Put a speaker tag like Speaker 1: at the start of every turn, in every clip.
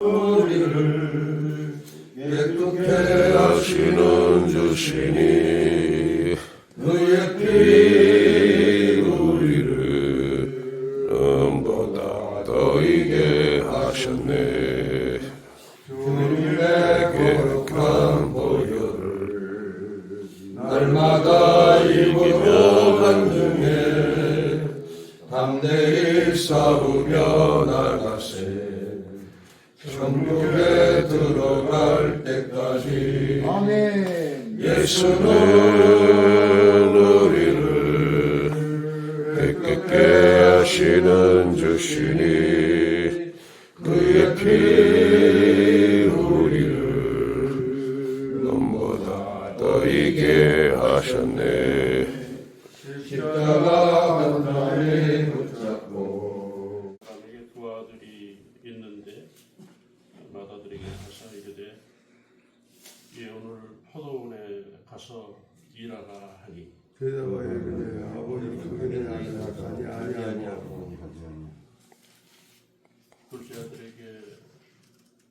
Speaker 1: 우리를 깨끗게 하시는 주시니 그의 피 우리를 음보다 더 이게 하셨네. 주님의 거룩한 보혈을 날마다 입으며 간증해 담대히 싸우며 나가세. 천국에 들어갈 때까지
Speaker 2: 아멘.
Speaker 1: 예수는 우리를 깨끗게 하시는 주시니 그의 피 우리를 눈보다 더 이게 하셨네. 십자가 한 다리 붙잡고
Speaker 3: 남에게 두 아들이 있는데 맏아들에게 가서 이르되 예 오늘 포도원에 가서 일하라 하니
Speaker 2: 대답하여 이르되 아버지 그들의 아들까지 아니하냐고.
Speaker 3: 둘째 아들에게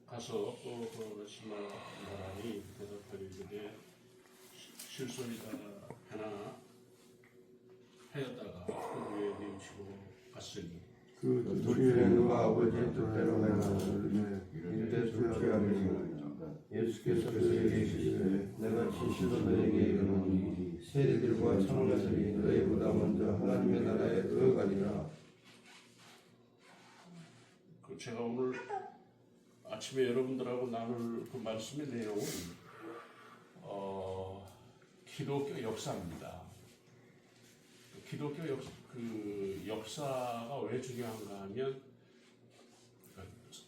Speaker 3: 가서 또 그것이 말하니 대답하여 이르되 실소이다 하나 하였다가 그 후에 뉘우치고 갔으니
Speaker 2: 그 둘째 누가 아버지 뜻대로 행하느니 이때 둘째 아들이 예수께서 그에게 이르시되 내가 진실로 너에게 이르노니 세리들과 청년들이 너희보다 먼저 하나님의 나라에 들어가리라.
Speaker 3: 제가 오늘 아침에 여러분들하고 나눌 그 말씀의 내용은 기독교 역사입니다. 기독교 역사가 왜 중요한가 하면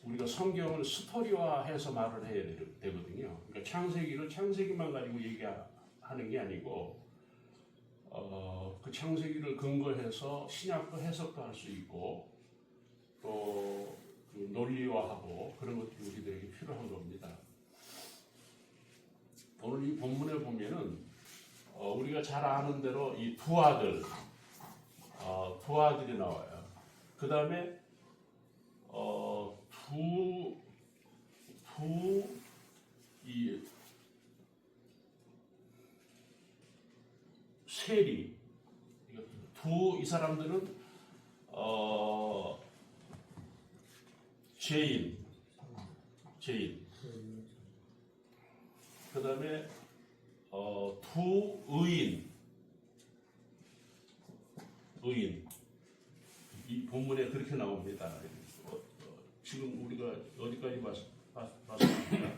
Speaker 3: 우리가 성경을 스토리화해서 말을 해야 되거든요. 그러니까 창세기를 창세기만 가지고 얘기하는 게 아니고 그 창세기를 근거해서 신약도 해석도 할 수 있고 또 그 논리화하고 그런 것들이 우리들에게 필요한 겁니다. 오늘 이 본문에 보면은 우리가 잘 아는 대로 이 두 아들이 나와요. 그 다음에 이 세리 이 사람들은 죄인 그 다음에 두 의인 이 본문에 그렇게 나옵니다. 지금 우리가 어디까지 봤습니까?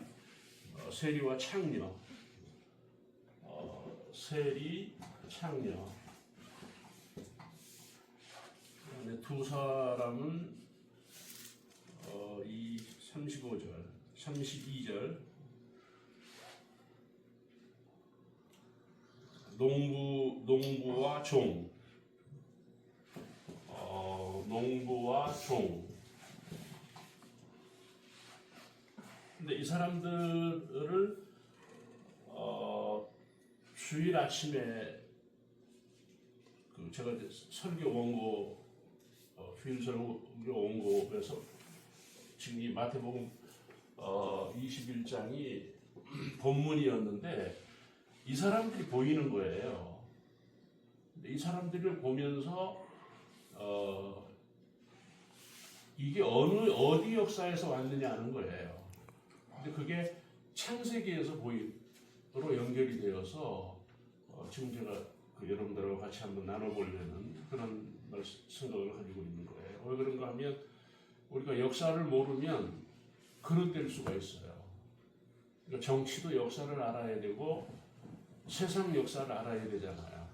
Speaker 3: 세리와 창녀 세리 창녀 그다음에 두 사람은 이 35절 32절 농부와 종 농부와 종. 근데 이 사람들을 주일 아침에 제가 설교 원고 주일 설교 원고에서 지금 이 마태복음 21장이 본문이었는데 이 사람들이 보이는 거예요. 이 사람들을 보면서 이게 어디 역사에서 왔느냐 하는 거예요. 근데 그게 창세기에서 보이도록 연결이 되어서 지금 제가 여러분들하고 같이 한번 나눠보려는 그런 생각을 가지고 있는 거예요. 왜 그런가 하면 우리가 역사를 모르면 그릇될 수가 있어요. 그러니까 정치도 역사를 알아야 되고 세상 역사를 알아야 되잖아요.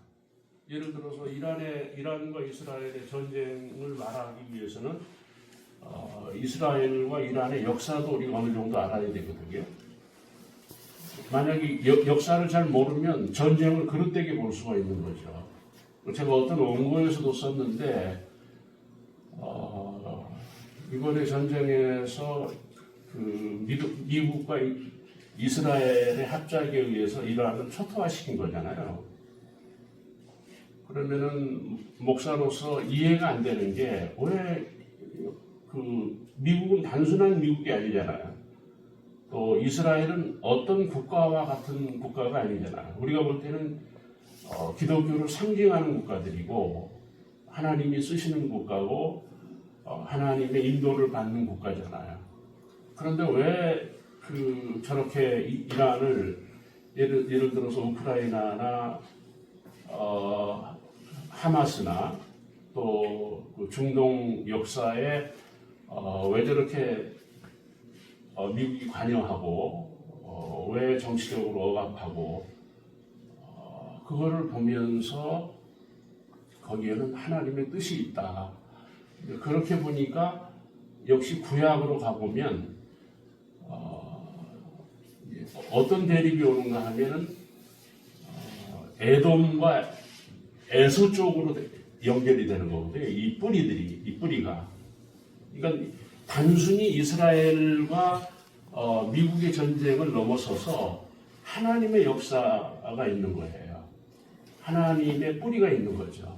Speaker 3: 예를 들어서 이란과 이스라엘의 전쟁을 말하기 위해서는 이스라엘과 이란의 역사도 우리가 어느 정도 알아야 되거든요. 만약에 역사를 잘 모르면 전쟁을 그릇되게 볼 수가 있는 거죠. 제가 어떤 원고에서도 썼는데 이번에 전쟁에서 미국과 이스라엘의 합작에 의해서 이란을 초토화시킨 거잖아요. 그러면은 목사로서 이해가 안 되는 게 왜 그 미국은 단순한 미국이 아니잖아요. 또 이스라엘은 어떤 국가와 같은 국가가 아니잖아요. 우리가 볼 때는 기독교를 상징하는 국가들이고 하나님이 쓰시는 국가고 하나님의 인도를 받는 국가잖아요. 그런데 왜 저렇게 이란을 예를 들어서 우크라이나나 하마스나 또그 중동 역사에 왜 저렇게 미국이 관여하고 왜 정치적으로 억압하고 그거를 보면서 거기에는 하나님의 뜻이 있다. 그렇게 보니까 역시 구약으로 가보면 어떤 대립이 오는가 하면은 에돔과 에서 쪽으로 연결이 되는 거거든요. 이 뿌리가. 그러니까 단순히 이스라엘과 미국의 전쟁을 넘어서서 하나님의 역사가 있는 거예요. 하나님의 뿌리가 있는 거죠.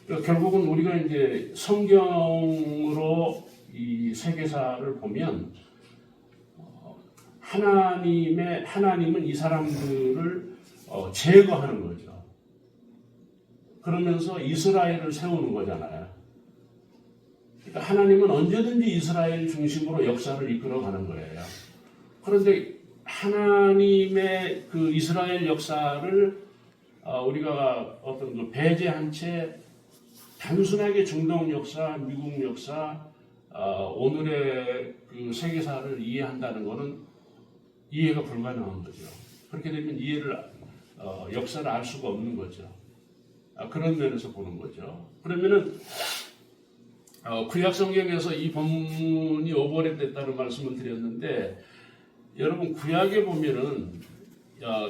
Speaker 3: 그러니까 결국은 우리가 이제 성경으로 이 세계사를 보면 하나님은 이 사람들을 제거하는 거죠. 그러면서 이스라엘을 세우는 거잖아요. 그러니까 하나님은 언제든지 이스라엘 중심으로 역사를 이끌어가는 거예요. 그런데 하나님의 그 이스라엘 역사를 우리가 어떤 그 배제한 채 단순하게 중동 역사, 미국 역사, 오늘의 그 세계사를 이해한다는 것은 이해가 불가능한 거죠. 그렇게 되면 역사를 알 수가 없는 거죠. 그런 면에서 보는 거죠. 그러면은 구약 성경에서 이 본문이 오버랩됐다는 말씀을 드렸는데 여러분 구약에 보면은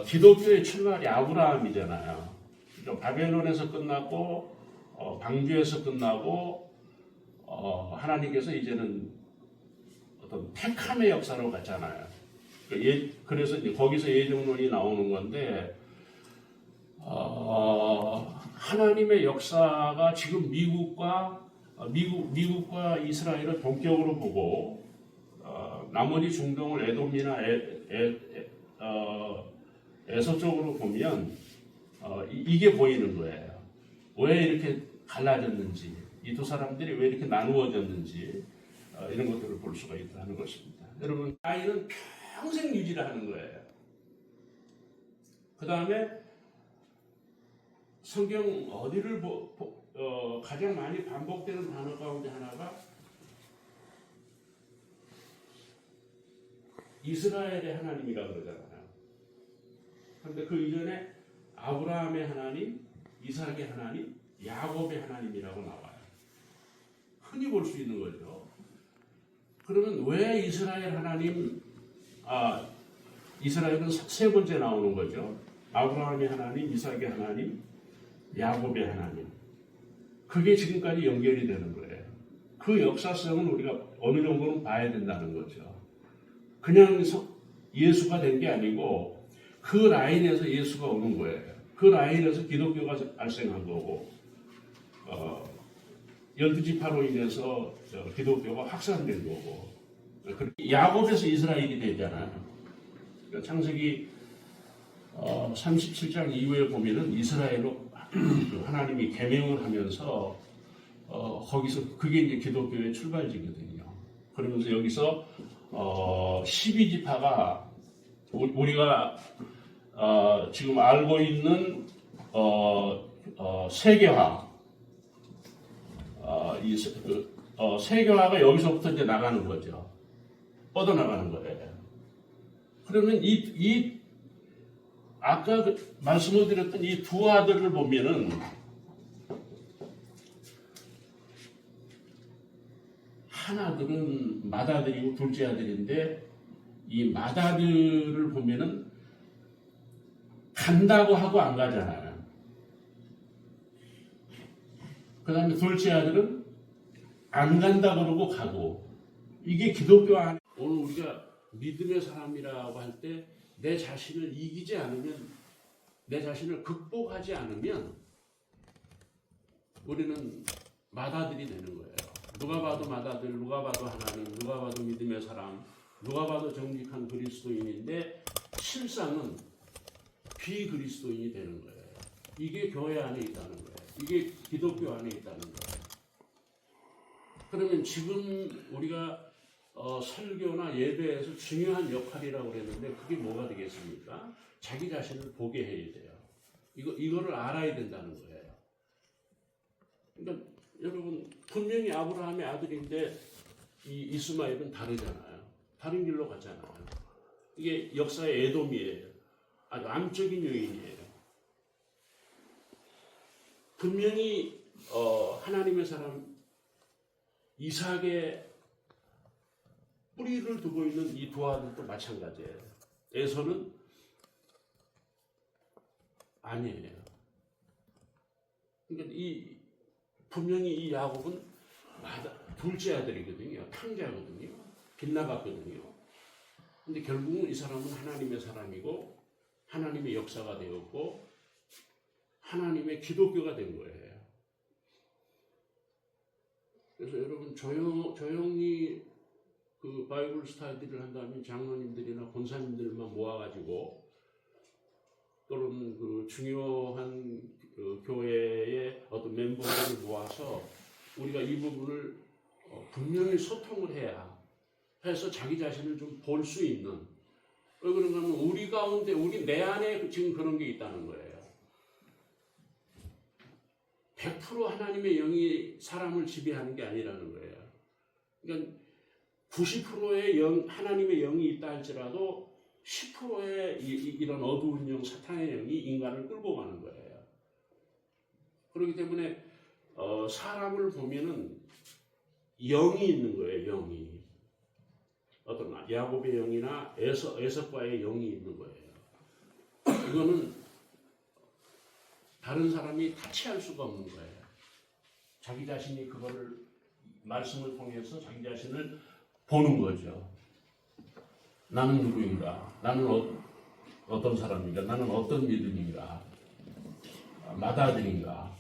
Speaker 3: 기독교의 출발이 아브라함이잖아요. 그러니까 바벨론에서 끝났고 방주에서 끝나고 하나님께서 이제는 어떤 택함의 역사로 갔잖아요. 그래서 이제 거기서 예정론이 나오는 건데 하나님의 역사가 지금 미국과 이스라엘을 동격으로 보고 나머지 중동을 에돔이나 에서 쪽으로 보면 이게 보이는 거예요. 왜 이렇게 갈라졌는지, 이 두 사람들이 왜 이렇게 나누어졌는지 이런 것들을 볼 수가 있다는 것입니다. 여러분, 아이는 평생 유지를 하는 거예요. 그 다음에 성경 어디를 가장 많이 반복되는 단어 가운데 하나가 이스라엘의 하나님이라고 그러잖아요. 그런데 그 이전에 아브라함의 하나님, 이삭의 하나님, 야곱의 하나님이라고 나와요. 흔히 볼 수 있는 거죠. 그러면 왜 이스라엘 하나님, 이스라엘은 세 번째 나오는 거죠. 아브라함의 하나님, 이삭의 하나님, 야곱의 하나님. 그게 지금까지 연결이 되는 거예요. 그 역사성은 우리가 어느 정도는 봐야 된다는 거죠. 그냥 예수가 된 게 아니고 그 라인에서 예수가 오는 거예요. 그 라인에서 기독교가 발생한 거고 12지파로 인해서 기독교가 확산된 거고 야곱에서 이스라엘이 되잖아요. 그러니까 창세기 37장 이후에 보면은 이스라엘로 하나님이 계명을 하면서 거기서 그게 이제 기독교의 출발지거든요. 그러면서 여기서 12지파가 우리가 지금 알고 있는 세계화, 세계화가 여기서부터 이제 나가는 거죠. 뻗어나가는 거예요. 그러면 아까 말씀을 드렸던 이 두 아들을 보면은 한 아들은 맏아들이고 둘째 아들인데 이 맏아들을 보면은 간다고 하고 안 가잖아요. 그 다음에 둘째 아들은 안 간다 그러고 가고. 이게 기독교 안에 오늘 우리가 믿음의 사람이라고 할 때 내 자신을 이기지 않으면, 내 자신을 극복하지 않으면 우리는 맏아들이 되는 거예요. 누가 봐도 맏아들, 누가 봐도 하나님, 누가 봐도 믿음의 사람, 누가 봐도 정직한 그리스도인인데 실상은 비그리스도인이 되는 거예요. 이게 교회 안에 있다는 거예요. 이게 기독교 안에 있다는 거예요. 그러면 지금 우리가 설교나 예배에서 중요한 역할이라고 그랬는데 그게 뭐가 되겠습니까? 자기 자신을 보게 해야 돼요. 이거를 알아야 된다는 거예요. 그러니까 여러분 분명히 아브라함의 아들인데 이 이스마엘은 다르잖아요. 다른 길로 갔잖아요. 이게 역사의 에돔이에요. 아주 암적인 요인이에요. 분명히 하나님의 사람 이삭의 뿌리를 두고 있는 이 두 아들도 마찬가지예요. 에서는 아니에요. 그러니까 분명히 이 야곱은 둘째 아들이거든요. 탕자거든요. 빗나갔거든요. 근데 결국은 이 사람은 하나님의 사람이고 하나님의 역사가 되었고 하나님의 기독교가 된 거예요. 그래서 여러분 조용히 그 바이블 스타디를 한다면 장로님들이나 권사님들만 모아가지고 또는 그 중요한 그 교회의 어떤 멤버들을 모아서 우리가 이 부분을 분명히 소통을 해야 해서 자기 자신을 좀 볼 수 있는 왜 그런가 하면 우리 가운데 내 안에 지금 그런 게 있다는 거예요. 100% 하나님의 영이 사람을 지배하는 게 아니라는 거예요. 그러니까 90%의 하나님의 영이 있다 할지라도 10%의 이런 어두운 영, 사탄의 영이 인간을 끌고 가는 거예요. 그렇기 때문에 사람을 보면은 영이 있는 거예요. 영이 어떤 야곱의 영이나 에서과의 영이 있는 거예요. 이거는 다른 사람이 타치할 수가 없는 거예요. 자기 자신이 그거를 말씀을 통해서 자기 자신을 보는 거죠. 나는 누구인가? 나는 어떤 사람인가? 나는 어떤 믿음인가? 맏아들인가?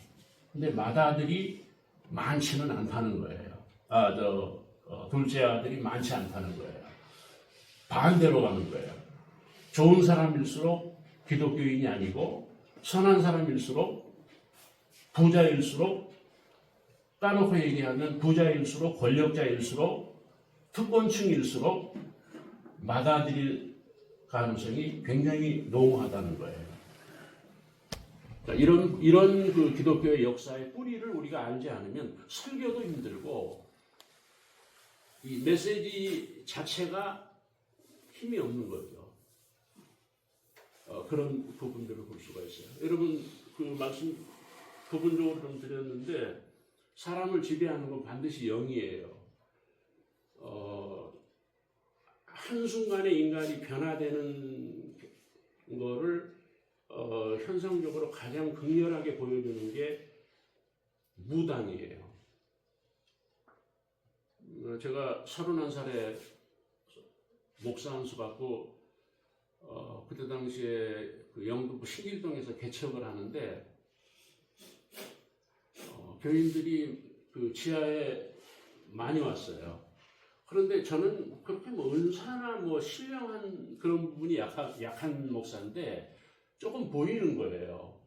Speaker 3: 근데 맏아들이 많지는 않다는 거예요. 둘째 아들이 많지 않다는 거예요. 반대로 가는 거예요. 좋은 사람일수록 기독교인이 아니고 선한 사람일수록 부자일수록 까놓고 얘기하면 부자일수록 권력자일수록 특권층일수록 맏아들일 가능성이 굉장히 농후하다는 거예요. 이런 그 기독교의 역사의 뿌리를 우리가 알지 않으면 설교도 힘들고 이 메시지 자체가 힘이 없는 거죠. 그런 부분들을 볼 수가 있어요. 여러분 그 말씀 부분적으로 좀 드렸는데 사람을 지배하는 건 반드시 영이에요. 한순간에 인간이 변화되는 거를 현상적으로 가장 극렬하게 보여주는 게 무당이에요. 제가 31살에 목사 안수 받고 그때 당시에 그 영등포 신길동에서 개척을 하는데 교인들이 그 지하에 많이 왔어요. 그런데 저는 그렇게 뭐 은사나 뭐 신령한 그런 부분이 약한 목사인데 조금 보이는 거예요.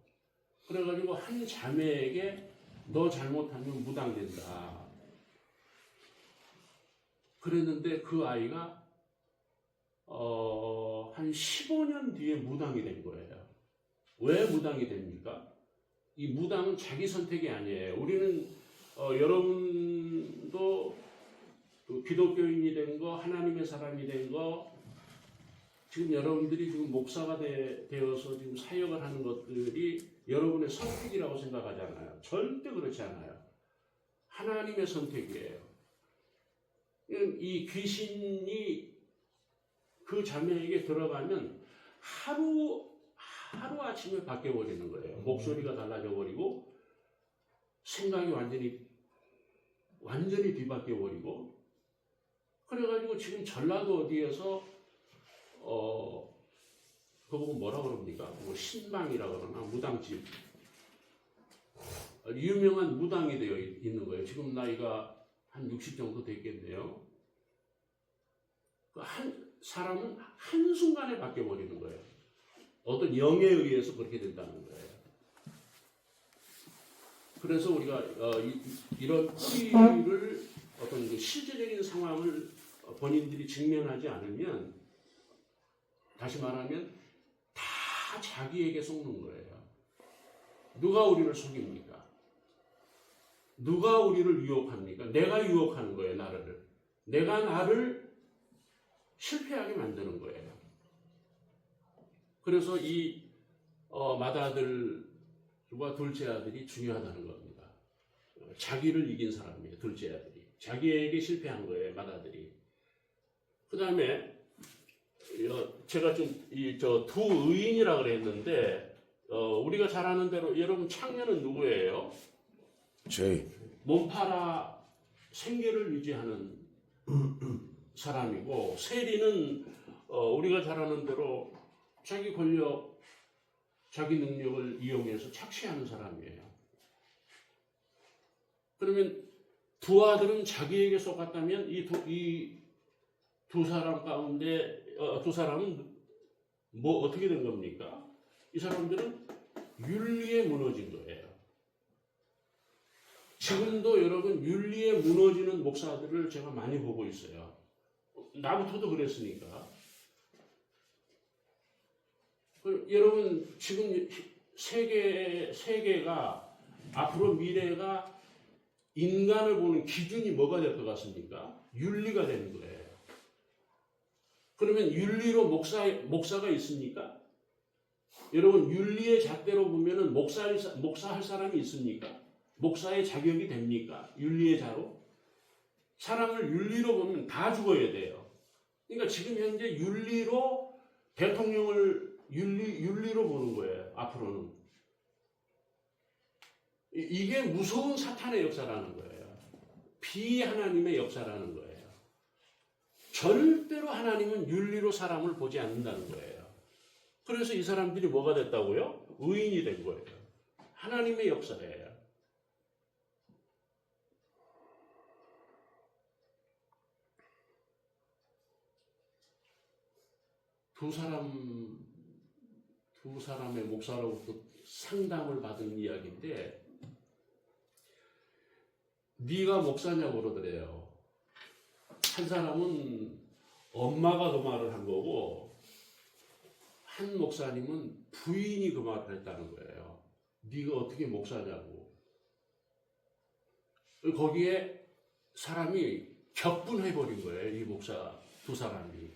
Speaker 3: 그래가지고 한 자매에게 너 잘못하면 무당된다. 그랬는데 그 아이가 한 15년 뒤에 무당이 된 거예요. 왜 무당이 됩니까? 이 무당은 자기 선택이 아니에요. 우리는 여러분도 그 기독교인이 된 거, 하나님의 사람이 된 거, 지금 여러분들이 지금 목사가 되어서 지금 사역을 하는 것들이 여러분의 선택이라고 생각하잖아요. 절대 그렇지 않아요. 하나님의 선택이에요. 이 귀신이 그 자매에게 들어가면 하루아침에 바뀌어버리는 거예요. 목소리가 달라져 버리고 생각이 완전히 뒤바뀌어버리고 그래가지고 지금 전라도 어디에서 그거 뭐라 그럽니까? 뭐 신방이라 그러나 무당집 유명한 무당이 되어 있는 거예요. 지금 나이가 한 60 정도 됐겠네요. 그 한 사람은 한순간에 바뀌어버리는 거예요. 어떤 영에 의해서 그렇게 된다는 거예요. 그래서 우리가 이런 뿌리를 어떤 그 실제적인 상황을 본인들이 직면하지 않으면, 다시 말하면 다 자기에게 속는 거예요. 누가 우리를 속입니까? 누가 우리를 유혹합니까? 내가 유혹하는 거예요, 나를. 내가 나를 실패하게 만드는 거예요. 그래서 이 맏아들과 둘째 아들이 중요하다는 겁니다. 자기를 이긴 사람이에요, 둘째 아들이. 자기에게 실패한 거예요, 맏아들이. 그 다음에 제가 좀 두 의인이라 그랬는데, 우리가 잘 아는 대로 여러분 창녀는 누구예요?
Speaker 1: 제이.
Speaker 3: 몸팔아 생계를 유지하는 사람이고, 세리는 우리가 잘 아는 대로 자기 권력, 자기 능력을 이용해서 착취하는 사람이에요. 그러면 두 아들은 자기에게 속았다면 이 두 사람 가운데 두 사람은 뭐 어떻게 된 겁니까? 이 사람들은 윤리에 무너진 거예요. 지금도 여러분 윤리에 무너지는 목사들을 제가 많이 보고 있어요. 나부터도 그랬으니까. 여러분 지금 세계가 앞으로 미래가 인간을 보는 기준이 뭐가 될 것 같습니까? 윤리가 되는 거예요. 그러면 윤리로 목사가 있습니까? 여러분 윤리의 잣대로 보면은 목사할 사람이 있습니까? 목사의 자격이 됩니까? 윤리의 자로? 사람을 윤리로 보면 다 죽어야 돼요. 그러니까 지금 현재 윤리로 대통령을 윤리로 보는 거예요. 앞으로는. 이게 무서운 사탄의 역사라는 거예요. 비하나님의 역사라는 거예요. 절대로 하나님은 윤리로 사람을 보지 않는다는 거예요. 그래서 이 사람들이 뭐가 됐다고요? 의인이 된 거예요. 하나님의 역사예요. 두 사람의 목사로부터 상담을 받은 이야기인데, 네가 목사냐고 그러더래요. 한 사람은 엄마가 그 말을 한 거고, 한 목사님은 부인이 그 말을 했다는 거예요. 네가 어떻게 목사냐고. 거기에 사람이 격분해버린 거예요. 이 목사 두 사람이.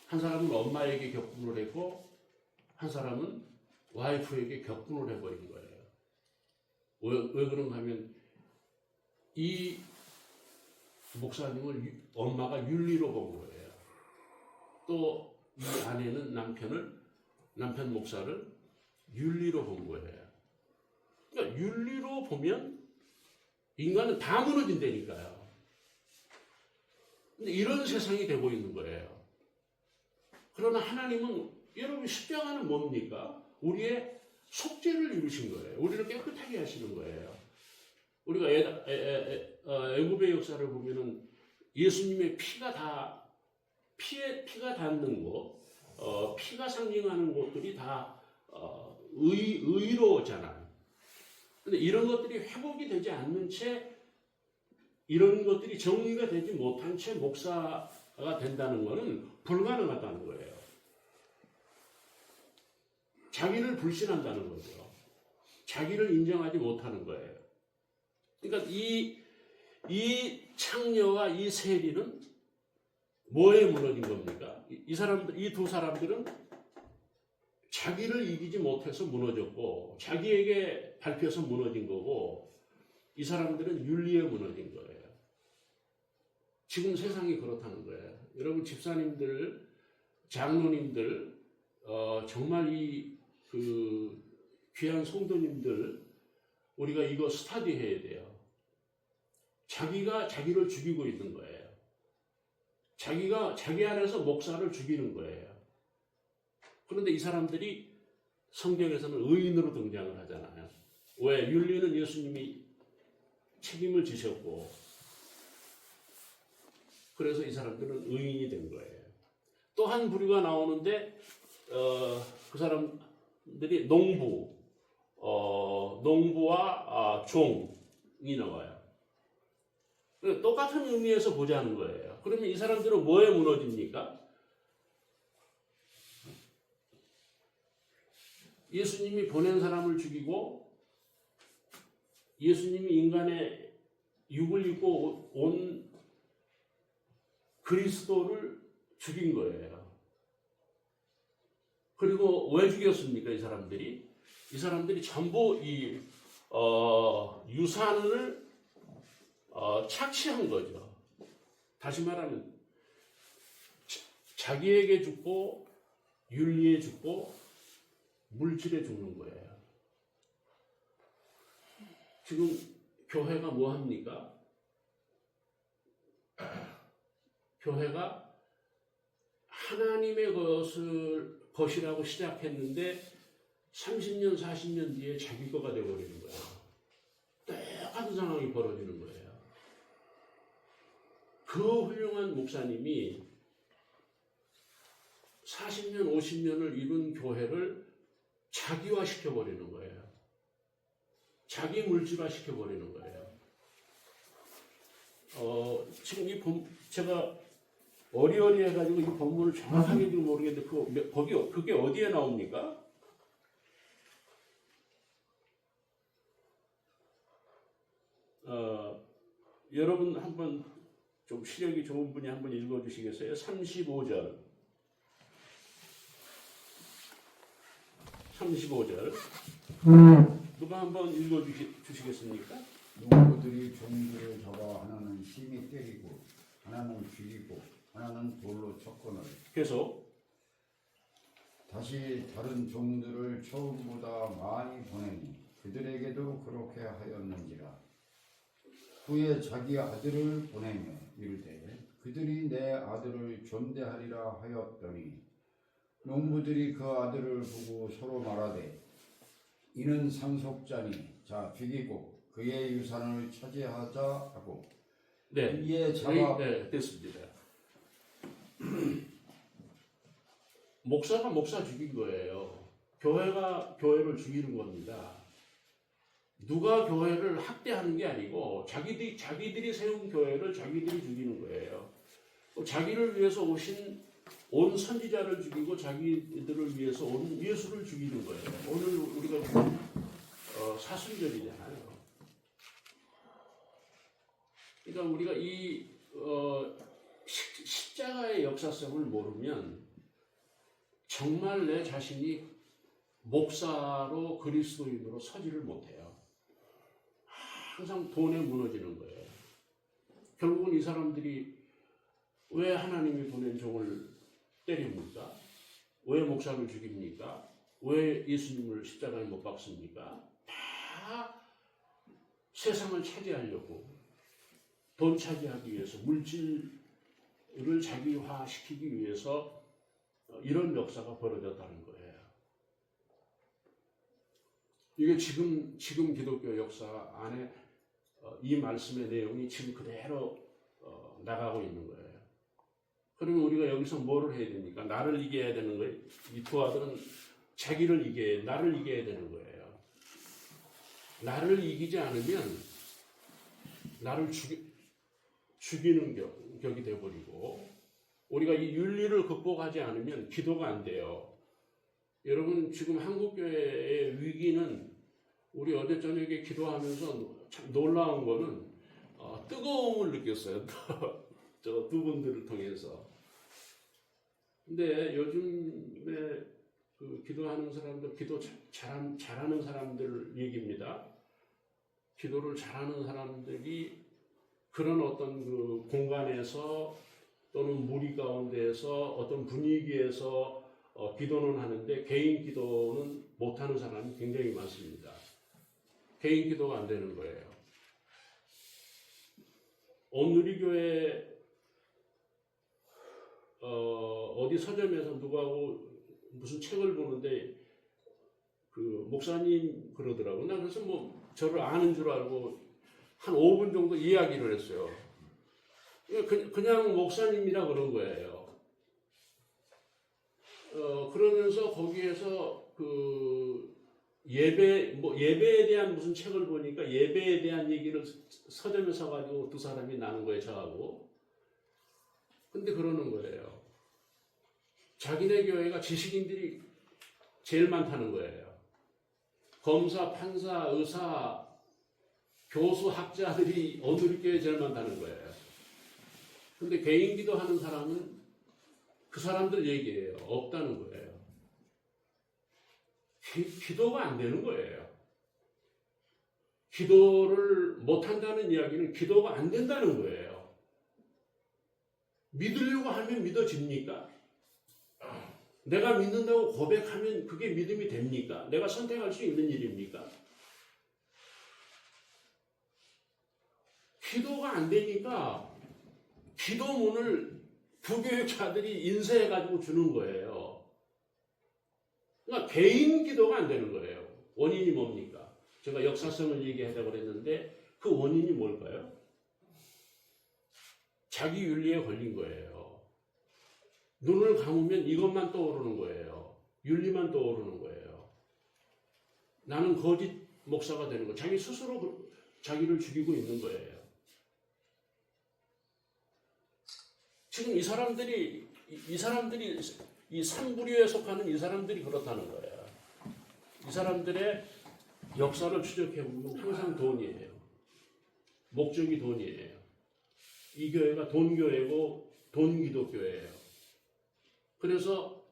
Speaker 3: 한 사람은 엄마에게 격분을 했고, 한 사람은 와이프에게 격분을 해버린 거예요. 왜 그런가 하면, 이 목사님을 엄마가 윤리로 본 거예요. 또 이 아내는 남편 목사를 윤리로 본 거예요. 그러니까 윤리로 보면 인간은 다 무너진다니까요. 근데 이런 세상이 되고 있는 거예요. 그러나 하나님은, 여러분 십자가는 뭡니까? 우리의 속죄를 이루신 거예요. 우리를 깨끗하게 하시는 거예요. 우리가 애굽의 역사를 보면은 예수님의 피가 닿는 곳, 피가 상징하는 곳들이 다 의로잖아요. 근데 이런 것들이 회복이 되지 않는 채, 이런 것들이 정리가 되지 못한 채 목사가 된다는 것은 불가능하다는 거예요. 자기를 불신한다는 거죠. 자기를 인정하지 못하는 거예요. 그러니까 이 창녀와 이 세리는 뭐에 무너진 겁니까? 이 두 사람들은 자기를 이기지 못해서 무너졌고, 자기에게 밟혀서 무너진 거고, 이 사람들은 윤리에 무너진 거예요. 지금 세상이 그렇다는 거예요. 여러분 집사님들, 장로님들, 정말 그 귀한 성도님들, 우리가 이거 스터디해야 돼요. 자기가 자기를 죽이고 있는 거예요. 자기가 자기 안에서 목사를 죽이는 거예요. 그런데 이 사람들이 성경에서는 의인으로 등장을 하잖아요. 왜? 윤리는 예수님이 책임을 지셨고, 그래서 이 사람들은 의인이 된 거예요. 또 한 부류가 나오는데 그 사람들이 농부와 종이 나와요. 똑같은 의미에서 보자는 거예요. 그러면 이 사람들은 뭐에 무너집니까? 예수님이 보낸 사람을 죽이고 예수님이 인간의 육을 입고 온 그리스도를 죽인 거예요. 그리고 왜 죽였습니까? 이 사람들이 전부 이 유산을 착취한 거죠. 다시 말하면 자기에게 죽고 윤리에 죽고 물질에 죽는 거예요. 지금 교회가 뭐 합니까? 교회가 하나님의 것이라고 시작했는데 30년, 40년 뒤에 자기 거가 되어버리는 거예요. 똑같은 상황이 벌어지는 거예요. 그 훌륭한 목사님이 40년, 50년을 이룬 교회를 자기화 시켜버리는 거예요. 자기 물질화 시켜버리는 거예요. 지금 제가 어리어리해가지고 이 본문을 정확하게 지금 모르겠는데 그게 어디에 나옵니까? 여러분 한번 좀 시력이 좋은 분이 한번 읽어주시겠어요? 35절. 35절. 누가 한번 읽어주시겠습니까?
Speaker 4: 농부들이 종들을 잡아 하나는 심히 때리고 하나는 죽이고 하나는 돌로 쳤거늘
Speaker 3: 계속.
Speaker 4: 다시 다른 종들을 처음보다 많이 보내니 그들에게도 그렇게 하였는지라. 후에 자기 아들을 보내며 이르되 그들이 내 아들을 존대하리라 하였더니 농부들이 그 아들을 보고 서로 말하되 이는 상속자니 자 죽이고 그의 유산을 차지하자 하고
Speaker 3: 네,
Speaker 4: 이에 잡아
Speaker 3: 네, 됐습니다. 목사가 목사 죽인 거예요. 교회가 교회를 죽이는 겁니다. 누가 교회를 학대하는 게 아니고 자기들이 세운 교회를 자기들이 죽이는 거예요. 자기를 위해서 오신 온 선지자를 죽이고 자기들을 위해서 온 예수를 죽이는 거예요. 오늘 우리가 지금 사순절이잖아요. 그러니까 우리가 이 십자가의 역사성을 모르면 정말 내 자신이 목사로 그리스도인으로 서지를 못해요. 항상 돈에 무너지는 거예요. 결국은 이 사람들이 왜 하나님이 보낸 종을 때립니까? 왜 목사를 죽입니까? 왜 예수님을 십자가에 못 박습니까? 다 세상을 차지하려고, 돈 차지하기 위해서, 물질을 자기화시키기 위해서 이런 역사가 벌어졌다는 거예요. 이게 지금 기독교 역사 안에 이 말씀의 내용이 지금 그대로 나가고 있는 거예요. 그러면 우리가 여기서 뭐를 해야 됩니까? 나를 이겨야 되는 거예요. 이 두 아들은 자기를 나를 이겨야 되는 거예요. 나를 이기지 않으면 나를 죽이는 격이 되어버리고, 우리가 이 윤리를 극복하지 않으면 기도가 안 돼요. 여러분, 지금 한국교회의 위기는 우리 어제 저녁에 기도하면서 참 놀라운 거는 뜨거움을 느꼈어요. 저 두 분들을 통해서. 근데 요즘에 그 기도하는 사람들, 기도 잘하는 사람들 얘기입니다. 기도를 잘하는 사람들이 그런 어떤 그 공간에서 또는 무리 가운데에서 어떤 분위기에서 기도는 하는데 개인 기도는 못하는 사람이 굉장히 많습니다. 개인 기도가 안 되는 거예요. 온누리교회 어디 서점에서 누구하고 무슨 책을 보는데 그 목사님 그러더라고. 나 그래서 뭐 저를 아는 줄 알고 한 5분 정도 이야기를 했어요. 그냥 목사님이라 그런 거예요. 그러면서 거기에서 그 예배에 대한 무슨 책을 보니까 예배에 대한 얘기를 서점에 사가지고 두 사람이 나눈 거예요, 저하고. 근데 그러는 거예요. 자기네 교회가 지식인들이 제일 많다는 거예요. 검사, 판사, 의사, 교수, 학자들이 어느 교회에 제일 많다는 거예요. 근데 개인 기도하는 사람은 그 사람들 얘기예요. 없다는 거예요. 기도가 안 되는 거예요. 기도를 못한다는 이야기는 기도가 안 된다는 거예요. 믿으려고 하면 믿어집니까? 내가 믿는다고 고백하면 그게 믿음이 됩니까? 내가 선택할 수 있는 일입니까? 기도가 안 되니까 기도문을 부교육자들이 인쇄해가지고 주는 거예요. 그러니까 개인 기도가 안 되는 거예요. 원인이 뭡니까? 제가 역사성을 얘기하자고 그랬는데 그 원인이 뭘까요? 자기 윤리에 걸린 거예요. 눈을 감으면 이것만 떠오르는 거예요. 윤리만 떠오르는 거예요. 나는 거짓 목사가 되는 거예요. 자기 스스로 자기를 죽이고 있는 거예요. 지금 이 사람들이 이 삼부류에 속하는 이 사람들이 그렇다는 거예요. 이 사람들의 역사를 추적해보면 항상 돈이에요. 목적이 돈이에요. 이 교회가 돈교회고 돈기독교예요. 그래서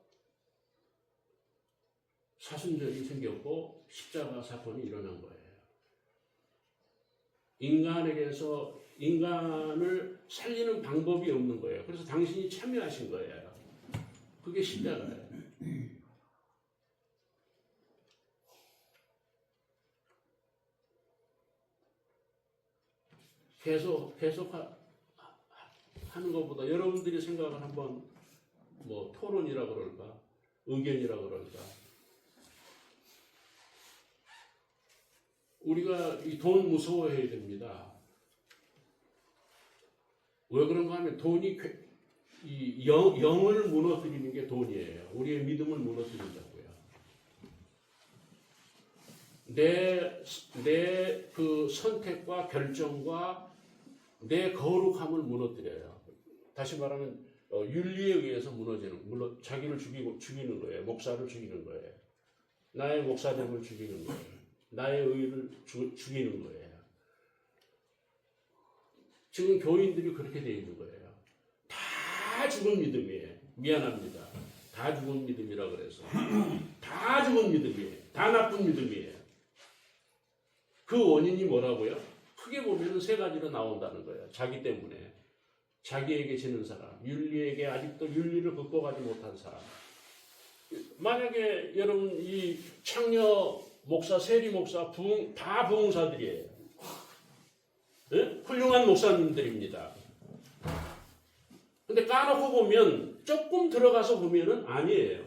Speaker 3: 사순절이 생겼고 십자가 사건이 일어난 거예요. 인간에게서 인간을 살리는 방법이 없는 거예요. 그래서 당신이 참여하신 거예요. 그게 십자가예요. 계속 하는 것보다 여러분들이 생각을 한번 뭐 토론이라 그럴까, 의견이라 그럴까. 우리가 이 돈 무서워해야 됩니다. 왜 그런가 하면 돈이 이 영을 무너뜨리는 게 돈이에요. 우리의 믿음을 무너뜨린다고요. 내 그 선택과 결정과 내 거룩함을 무너뜨려요. 다시 말하면 윤리에 의해서 물론 자기를 죽이는 거예요. 목사를 죽이는 거예요. 나의 목사됨을 죽이는 거예요. 나의 의를 죽이는 거예요. 지금 교인들이 그렇게 되어 있는 거예요. 다 죽은 믿음이에요. 미안합니다. 다 죽은 믿음이라 그래서. 다 죽은 믿음이에요. 다 나쁜 믿음이에요. 그 원인이 뭐라고요? 크게 보면 세 가지로 나온다는 거예요. 자기 때문에. 자기에게 지는 사람. 윤리에게 아직도 윤리를 극복하지 못한 사람. 만약에 여러분 이 창녀 목사, 세리 목사, 다 부흥사들이에요. 네? 훌륭한 목사님들입니다. 근데 까놓고 보면 조금 들어가서 보면은 아니에요.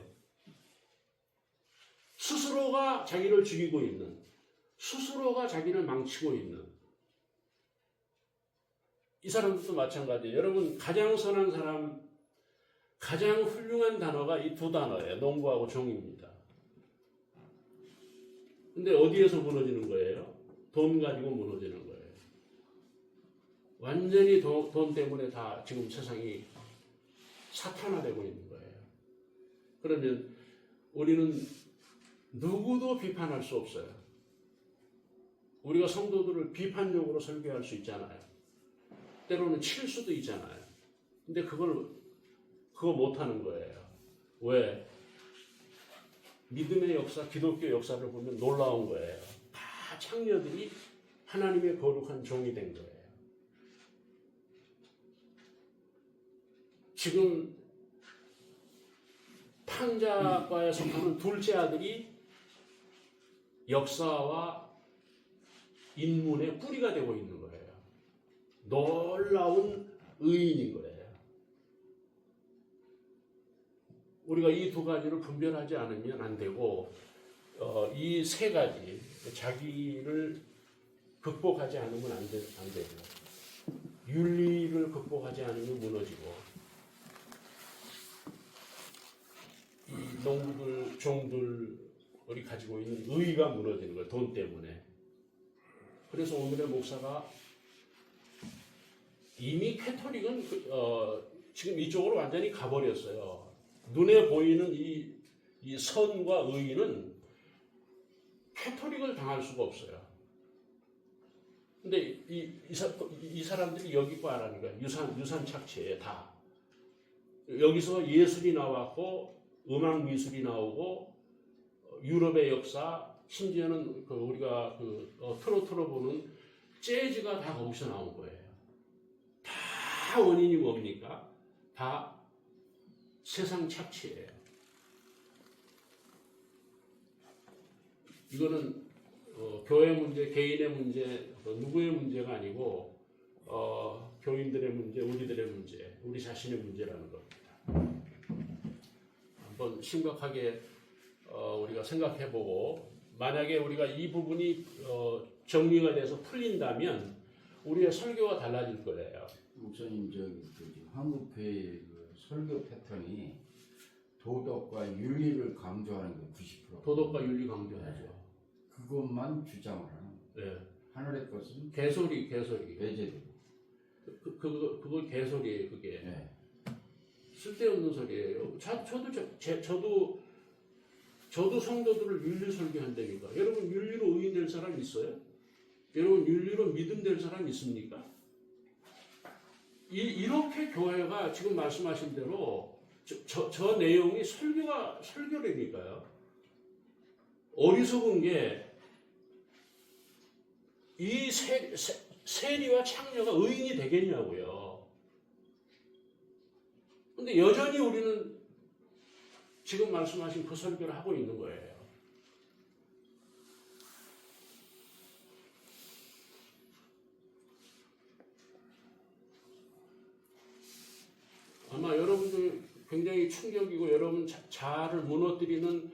Speaker 3: 스스로가 자기를 죽이고 있는, 스스로가 자기를 망치고 있는 이 사람들도 마찬가지예요. 여러분 가장 선한 사람, 가장 훌륭한 단어가 이 두 단어예요. 농부하고 종입니다. 근데 어디에서 무너지는 거예요? 돈 가지고 무너지는 거예요. 완전히 돈 때문에 다 지금 세상이 사탄화되고 있는 거예요. 그러면 우리는 누구도 비판할 수 없어요. 우리가 성도들을 비판적으로 설교할 수 있잖아요. 때로는 칠 수도 있잖아요. 근데 그거 못하는 거예요. 왜? 믿음의 역사, 기독교 역사를 보면 놀라운 거예요. 다 창녀들이 하나님의 거룩한 종이 된 거예요. 지금 탕자과에 속하는 둘째 아들이 역사와 인문의 뿌리가 되고 있는 거예요. 놀라운 의인인 거예요. 우리가 이 두 가지를 분별하지 않으면 안 되고 이 세 가지 자기를 극복하지 않으면 안 되고 윤리를 극복하지 않으면 무너지고 이 농부들, 종들이 가지고 있는 의의가 무너지는 거예요. 돈 때문에. 그래서 오늘의 목사가 이미 캐톨릭은 지금 이쪽으로 완전히 가버렸어요. 눈에 보이는 이 선과 의의는 캐톨릭을 당할 수가 없어요. 근데 이 사람들이 여기 거 아라는 거야. 유산 착취예요, 다. 여기서 예술이 나왔고, 음악 미술이 나오고, 유럽의 역사, 심지어는 우리가 트로트로 보는 재즈가 다 거기서 나온 거예요. 다 원인이 뭡니까? 다 세상 착취예요. 이거는 교회 문제, 개인의 문제, 누구의 문제가 아니고 교인들의 문제, 우리들의 문제, 우리 자신의 문제라는 겁니다. 한번 심각하게 우리가 생각해보고 만약에 우리가 이 부분이 정리가 돼서 풀린다면 우리의 설교가 달라질 거예요.
Speaker 4: 목사님 한국 교회 설교 패턴이 도덕과 윤리를 강조하는 게 90%.
Speaker 3: 도덕과 윤리 강조하죠.
Speaker 4: 그것만 주장을 하는.
Speaker 3: 네.
Speaker 4: 하늘의 것은
Speaker 3: 개소리.
Speaker 4: 배제되고.
Speaker 3: 그거 개소리예요. 그게
Speaker 4: 네.
Speaker 3: 쓸데없는 소리예요. 저도 성도들을 윤리 설교한다니까. 여러분 윤리로 의인 될 사람 있어요? 여러분 윤리로 믿음 될 사람 있습니까? 이렇게 교회가 지금 말씀하신 대로 저 내용이 설교라니까요. 어리석은 게 이 세리와 창녀가 의인이 되겠냐고요. 근데 여전히 우리는 지금 말씀하신 그 설교를 하고 있는 거예요. 아마 여러분들 굉장히 충격이고 여러분 자아를 무너뜨리는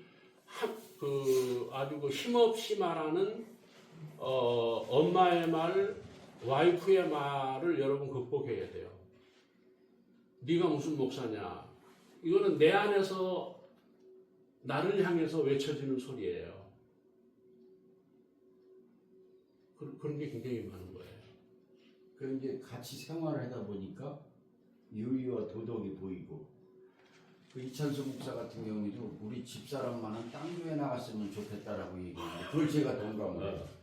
Speaker 3: 아주 힘없이 말하는 엄마의 말, 와이프의 말을 여러분 극복해야 돼요. 네가 무슨 목사냐? 이거는 내 안에서 나를 향해서 외쳐지는 소리예요. 그런 게 굉장히 많은 거예요.
Speaker 4: 그런 게 같이 생활을 하다 보니까 윤리와 도덕이 보이고 그 이찬수 목사 같은 경우에도 우리 집사람만은 땅교에 나갔으면 좋겠다라고 얘기했는데 그걸 제가 동감해요.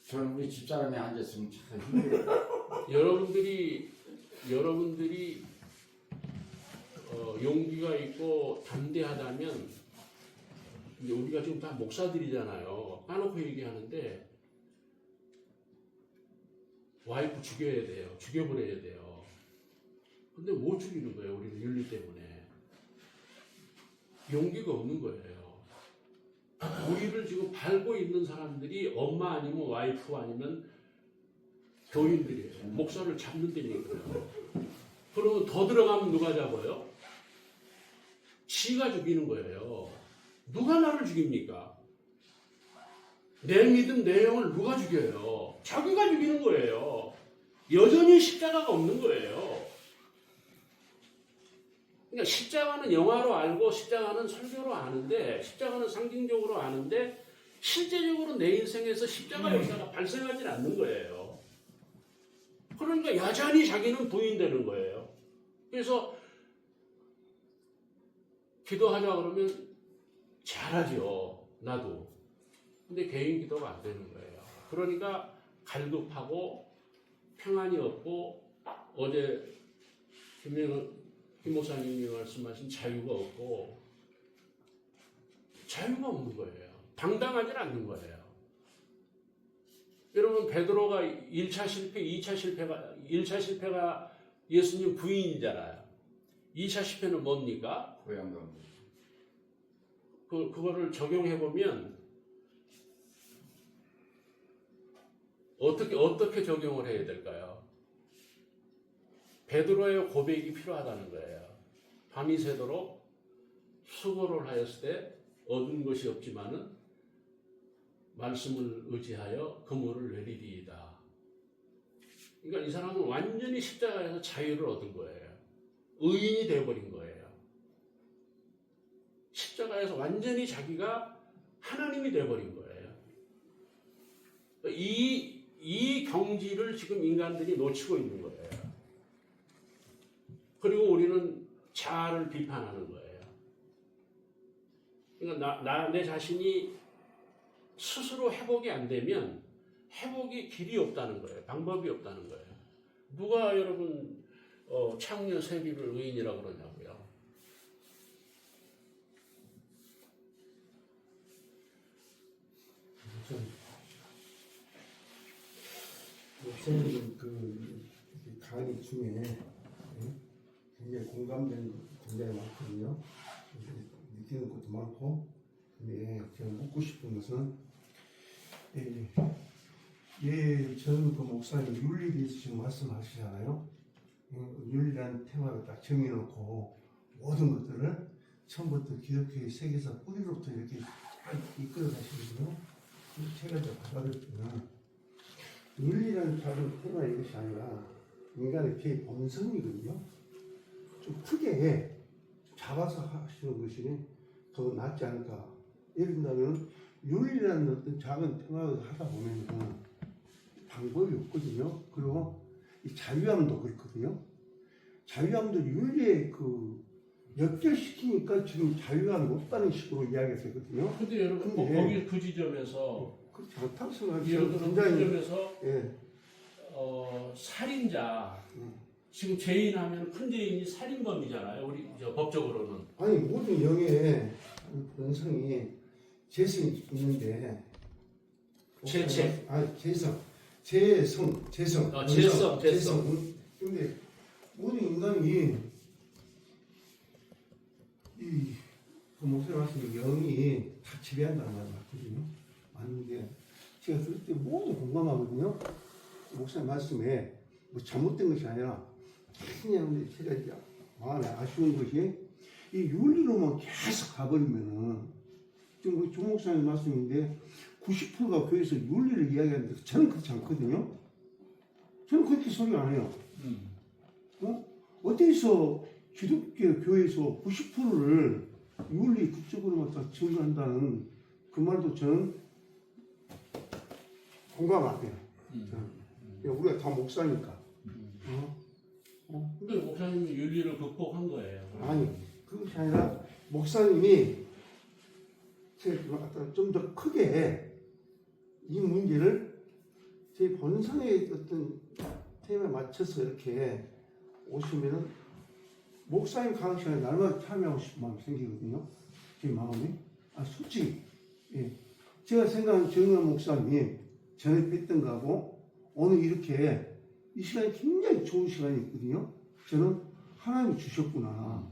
Speaker 4: 저는 우리 집사람이 앉았으면 참 힘들어요.
Speaker 3: 여러분들이 용기가 있고 담대하다면 이제 우리가 지금 다 목사들이잖아요. 까놓고 얘기하는데 와이프 죽여야 돼요. 죽여버려야 돼요. 근데 못 죽이는 거예요. 우리는 윤리 때문에. 용기가 없는 거예요. 우리를 지금 밟고 있는 사람들이 엄마 아니면 와이프 아니면 교인들이에요. 목사를 잡는 데니까요. 그러면 더 들어가면 누가 잡아요? 지가 죽이는 거예요. 누가 나를 죽입니까? 내 믿음, 내 영을 누가 죽여요? 자기가 죽이는 거예요. 여전히 십자가가 없는 거예요. 그러니까 십자가는 영화로 알고 십자가는 설교로 아는데 십자가는 상징적으로 아는데 실제적으로 내 인생에서 십자가 역사가 발생하지 않는 거예요. 그러니까 여전히 자기는 부인되는 거예요. 그래서 기도하자 그러면 잘하죠. 나도. 근데 개인 기도가 안 되는 거예요. 그러니까 갈급하고 평안이 없고 어제 김 목사님이 말씀하신 자유가 없고 자유가 없는 거예요. 당당하지 않는 거예요. 여러분 베드로가 1차 실패, 1차 실패가 예수님 부인이잖아요. 2차 실패는 뭡니까?
Speaker 4: 고향감.
Speaker 3: 그거를 적용해 보면 어떻게 적용을 해야 될까요? 베드로의 고백이 필요하다는 거예요. 밤이 새도록 수고를 하였을 때 얻은 것이 없지만은 말씀을 의지하여 그물을 내리리이다. 그러니까 이 사람은 완전히 십자가에서 자유를 얻은 거예요. 의인이 되어버린 거예요. 십자가에서 완전히 자기가 하나님이 되어버린 거예요. 이 경지를 지금 인간들이 놓치고 있는 거예요. 그리고 우리는 자아를 비판하는 거예요. 그러니까 내 자신이 스스로 회복이 안 되면 회복의 길이 없다는 거예요. 방법이 없다는 거예요. 누가 여러분 창녀 세리를 의인이라고 그러냐고요.
Speaker 2: 목사님 그 강의 중에 굉장히 공감되는 것 굉장히 많거든요. 느끼는 것도 많고, 근데 제가 묻고 싶은 것은 저는 그 목사님 윤리에 대해서 지금 말씀하시잖아요. 윤리라는 테마를 딱 정해놓고 모든 것들을 처음부터 기독교의 세계사 뿌리로부터 이렇게 잘 이끌어 가시거든요. 제가 이제 받아들 때는 윤리라는 작은 테마 이것이 아니라 인간의 제 본성이거든요. 좀 크게 잡아서 하시는 것이 더 낫지 않을까. 예를 들면 윤리라는 어떤 작은 테마를 하다 보면 방법이 없거든요. 그리고 이 자유함도 그렇거든요. 자유함도 윤리에 연결시키니까 지금 자유함이 없다는 식으로 이야기가 되거든요.
Speaker 3: 근데 여러분 거기 그 지점에서
Speaker 2: 그렇지 않다고 생각해요.
Speaker 3: 여러분 그 지점에서
Speaker 2: 예.
Speaker 3: 살인자 지금 죄인하면 큰 죄인이 살인범이잖아요. 우리 법적으로는.
Speaker 2: 아니 모든 영의 본성이 재성이 있는데
Speaker 3: 재성.
Speaker 2: 근데 모든 인간이 그 목사님 말씀 영이 다 지배한다는 말이 맞거든요. 맞는데 제가 들을 때 모두 공감하거든요. 목사님 말씀에 뭐 잘못된 것이 아니라 그냥 제가 이제 마음에 아쉬운 것이 이 윤리로만 계속 가버리면은 지금 우리 조 목사님 말씀인데 90%가 교회에서 윤리를 이야기하는데 저는 그렇지 않거든요. 저는 그렇게 소리 안 해요. 어디서 기독교 교회에서 90%를 윤리 그쪽으로만 다 증거한다는 그 말도 저는 공감 안 해요. 우리가 다 목사니까.
Speaker 3: 근데 목사님이 윤리를 극복한 거예요.
Speaker 2: 아니, 그것이 아니라 목사님이 좀 더 크게 이 문제를 제 본성의 어떤 테마에 맞춰서 이렇게 오시면은 목사님 강의 시간에 날마다 참여하고 싶은 마음이 생기거든요. 제 마음에. 솔직히. 예. 제가 생각하는 정의원 목사님 전에 뵀던 거하고 오늘 이렇게 이 시간이 굉장히 좋은 시간이 있거든요. 저는 하나님이 주셨구나.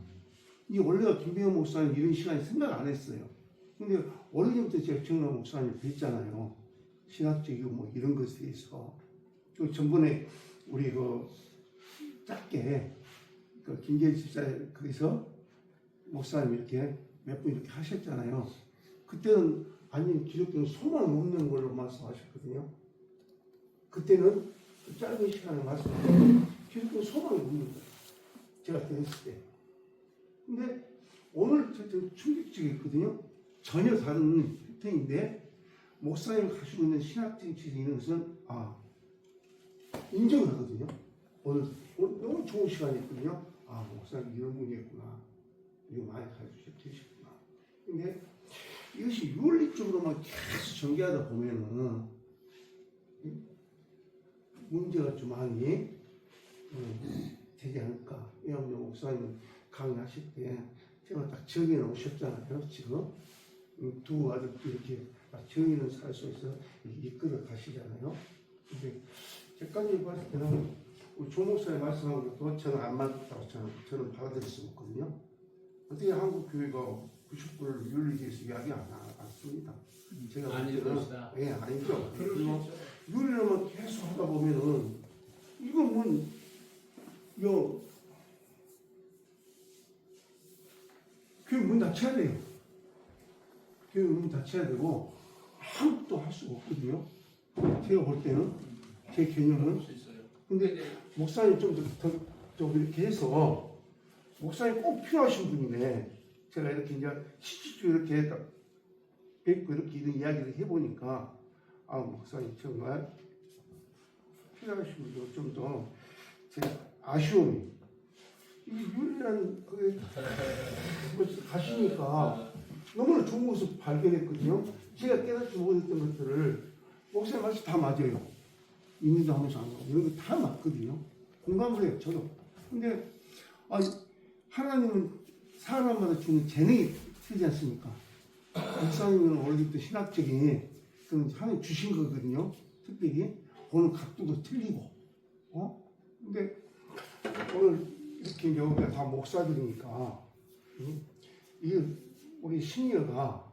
Speaker 2: 이 원래가 김병현 목사님 이런 시간에 생각 안 했어요. 근데 원래부터 제가 정의원 목사님 뵀잖아요. 신학적이고 뭐 이런 것에 대해서. 또 전번에 우리 짧게 김재일 집사 거기서 목사님 이렇게 몇 분 이렇게 하셨잖아요. 그때는 아니 기독교는 소망 없는 걸로 말씀하셨거든요. 그때는 그 짧은 시간에 말씀하셨는데 기독교는 소망이 없는 거예요. 제가 들었을 때. 근데 오늘 좀 충격적이었거든요. 전혀 다른 패턴인데 목사님 가지고 있는 신학적인 지식 이런 것은 인정을 하거든요. 오늘 너무 좋은 시간이었거든요. 목사님 이런 분이었구나. 이거 많이 가르치셨구나. 근데 이것이 윤리적으로만 계속 전개하다 보면은 문제가 좀 많이 되지 않을까. 왜냐하면 목사님 강의하실 때 제가 딱 정해 놓으셨잖아요. 지금 두 아들 이렇게 딱 정의는 살 속에서 이끌어 가시잖아요. 근데 제까지 봤을 때는 우리 조 목사님 말씀한 것도 저는 안 맞다고 저는 받아들일 수 없거든요. 어떻게 한국 교회가 90%를 윤리에 대해서 이야기 안 씁니다. 제가
Speaker 3: 아닐 것이다.
Speaker 2: 예, 아니죠. 그리고 윤리로만 계속 하다 보면은 이건 교회 문 닫혀야 돼요. 교회 문 닫혀야 되고 아무것도 할 수가 없거든요. 제가 볼 때는 제 개념은 근데 목사님 좀 이렇게 해서 목사님 꼭 필요하신 분이네. 제가 이렇게 이제 실질적으로 이렇게 딱 뵙고 이렇게 이런 이야기를 해보니까 아 목사님 정말 필요하신 분도 좀 더 제 아쉬움이 이 유일한 그 가시니까 너무나 좋은 모습 발견했거든요. 제가 깨닫지 못했던 것들을 목사님 말씀 다 맞아요. 인도 하면서 안 하고 이런 거 다 맞거든요. 공감을 해요, 저도. 근데 아, 하나님은 사람마다 주는 재능이 틀리지 않습니까? 목사님은 원래부터 신학적인 그런 하나님 주신 거거든요. 특별히 보는 각도도 틀리고, 근데 오늘 이렇게 여기가 다 목사들이니까 이 우리 신녀가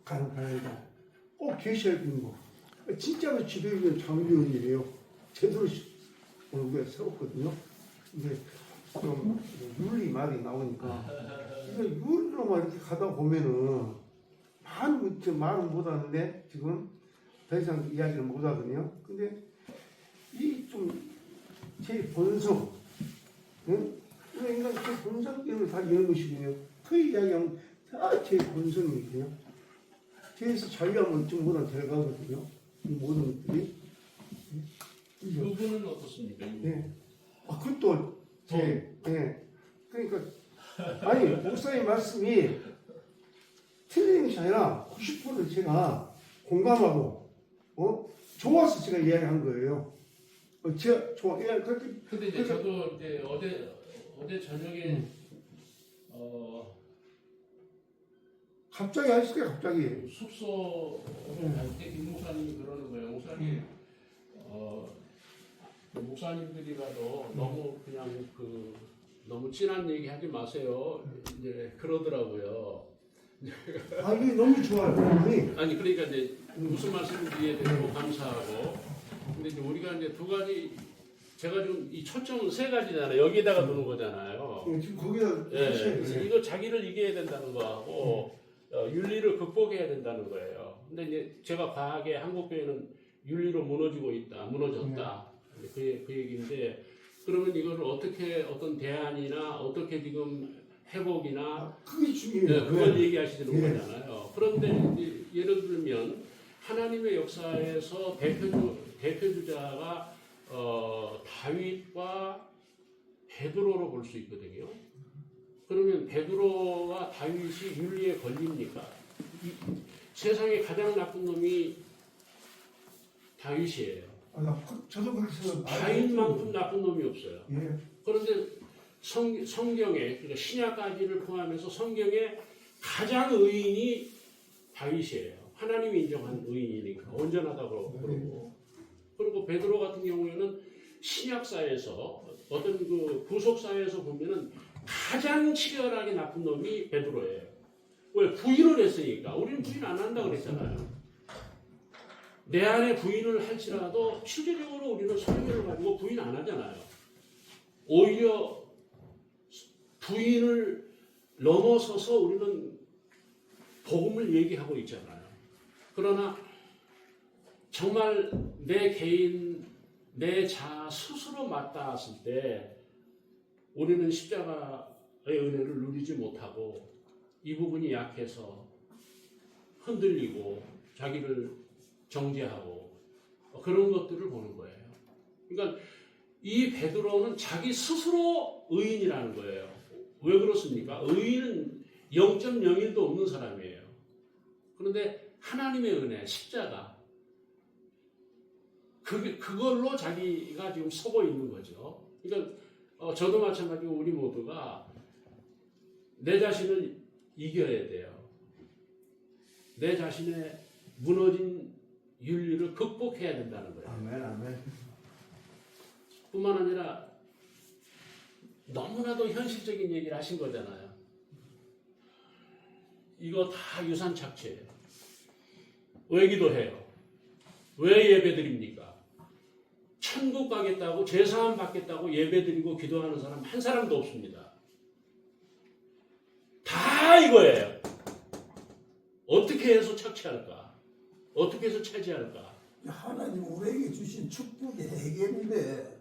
Speaker 2: 가는 가야도 꼭 계셔야 되는 거. 진짜로 지도위원 장로위원이래요. 제대로 오늘 세웠거든요. 근데 좀 윤리 말이 나오니까 이거 윤리로만 이렇게 가다 보면은 말은 못하는데 지금 더 이상 이야기를 못하거든요. 근데 이 좀 제 본성, 응? 인간 제 본성 때문에 다 이런 것이거든요. 그 이야기하면 다 제 본성이거든요. 제에서 자유하면 좀 뭐라 들어가거든요. 이 모든 것들이.
Speaker 3: 부분은 어떻습니까?
Speaker 2: 네. 아, 그것도 네. 그러니까 아니 목사님 말씀이 틀린 것이 아니라 90%를 제가 공감하고 좋아서 제가 이야기한 거예요. 제가 좋아. 그렇게.
Speaker 3: 근데 이제 저도 이제 어제 저녁에
Speaker 2: 갑자기 하셨어요, 갑자기.
Speaker 3: 숙소를 갈 때 김 목사님이 그러는 거예요. 목사님, 목사님들이 봐도 너무 그냥 너무 진한 얘기 하지 마세요. 이제 그러더라고요.
Speaker 2: 아, 이게 너무 좋아요.
Speaker 3: 아니 그러니까 이제 무슨 말씀인지 이해되고 감사하고. 근데 이제 우리가 이제 두 가지 제가 좀 이 초점은 세 가지잖아요. 여기에다가 두는 거잖아요.
Speaker 2: 지금 거기다.
Speaker 3: 그래서 이거 자기를 이겨야 된다는 거하고 윤리를 극복해야 된다는 거예요. 근데 이제 제가 과하게 한국교회는 윤리로 무너졌다. 그 얘기인데 그러면 이거를 어떻게 어떤 대안이나 어떻게 지금 회복이나
Speaker 2: 그게 중요해요.
Speaker 3: 그걸 얘기하시는 거잖아요. 그런데 이제 예를 들면 하나님의 역사에서 대표주자가 다윗과 베드로로 볼 수 있거든요. 그러면 베드로와 다윗이 윤리에 걸립니까? 세상에 가장 나쁜 놈이 다윗이에요.
Speaker 2: 저도 그렇게 생각해요.
Speaker 3: 다윗만큼 나쁜 놈이 없어요.
Speaker 2: 예.
Speaker 3: 그런데 성경에 그러니까 신약까지를 포함해서 성경에 가장 의인이 다윗이에요. 하나님이 인정한 의인이니까 온전하다고 그러고. 그리고 베드로 같은 경우에는 신약사에서 어떤 그 구속사에서 보면은 가장 치열하게 나쁜 놈이 베드로예요. 왜? 부인을 했으니까. 우리는 부인 안 한다 그랬잖아요. 내 안에 부인을 할지라도 실질적으로 우리는 성경을 가지고 부인 안 하잖아요. 오히려 부인을 넘어서서 우리는 복음을 얘기하고 있잖아요. 그러나 정말 내 개인, 내 자아 스스로 맞닿았을 때 우리는 십자가의 은혜를 누리지 못하고 이 부분이 약해서 흔들리고 자기를 정죄하고 그런 것들을 보는 거예요. 그러니까 이 베드로는 자기 스스로 의인이라는 거예요. 왜 그렇습니까? 의인은 0.01도 없는 사람이에요. 그런데 하나님의 은혜, 십자가 그걸로 자기가 지금 서고 있는 거죠. 그러니까 저도 마찬가지고 우리 모두가 내 자신을 이겨야 돼요. 내 자신의 무너진 윤리를 극복해야 된다는 거예요.
Speaker 2: 아멘.
Speaker 3: 뿐만 아니라 너무나도 현실적인 얘기를 하신 거잖아요. 이거 다 유산 착취예요. 왜 기도해요? 왜 예배드립니까? 천국 가겠다고 제사함 받겠다고 예배드리고 기도하는 사람 한 사람도 없습니다. 다 이거예요. 어떻게 해서 착취할까? 어떻게 해서 차지할까?
Speaker 5: 하나님 우리에게 주신 축복이 해결인데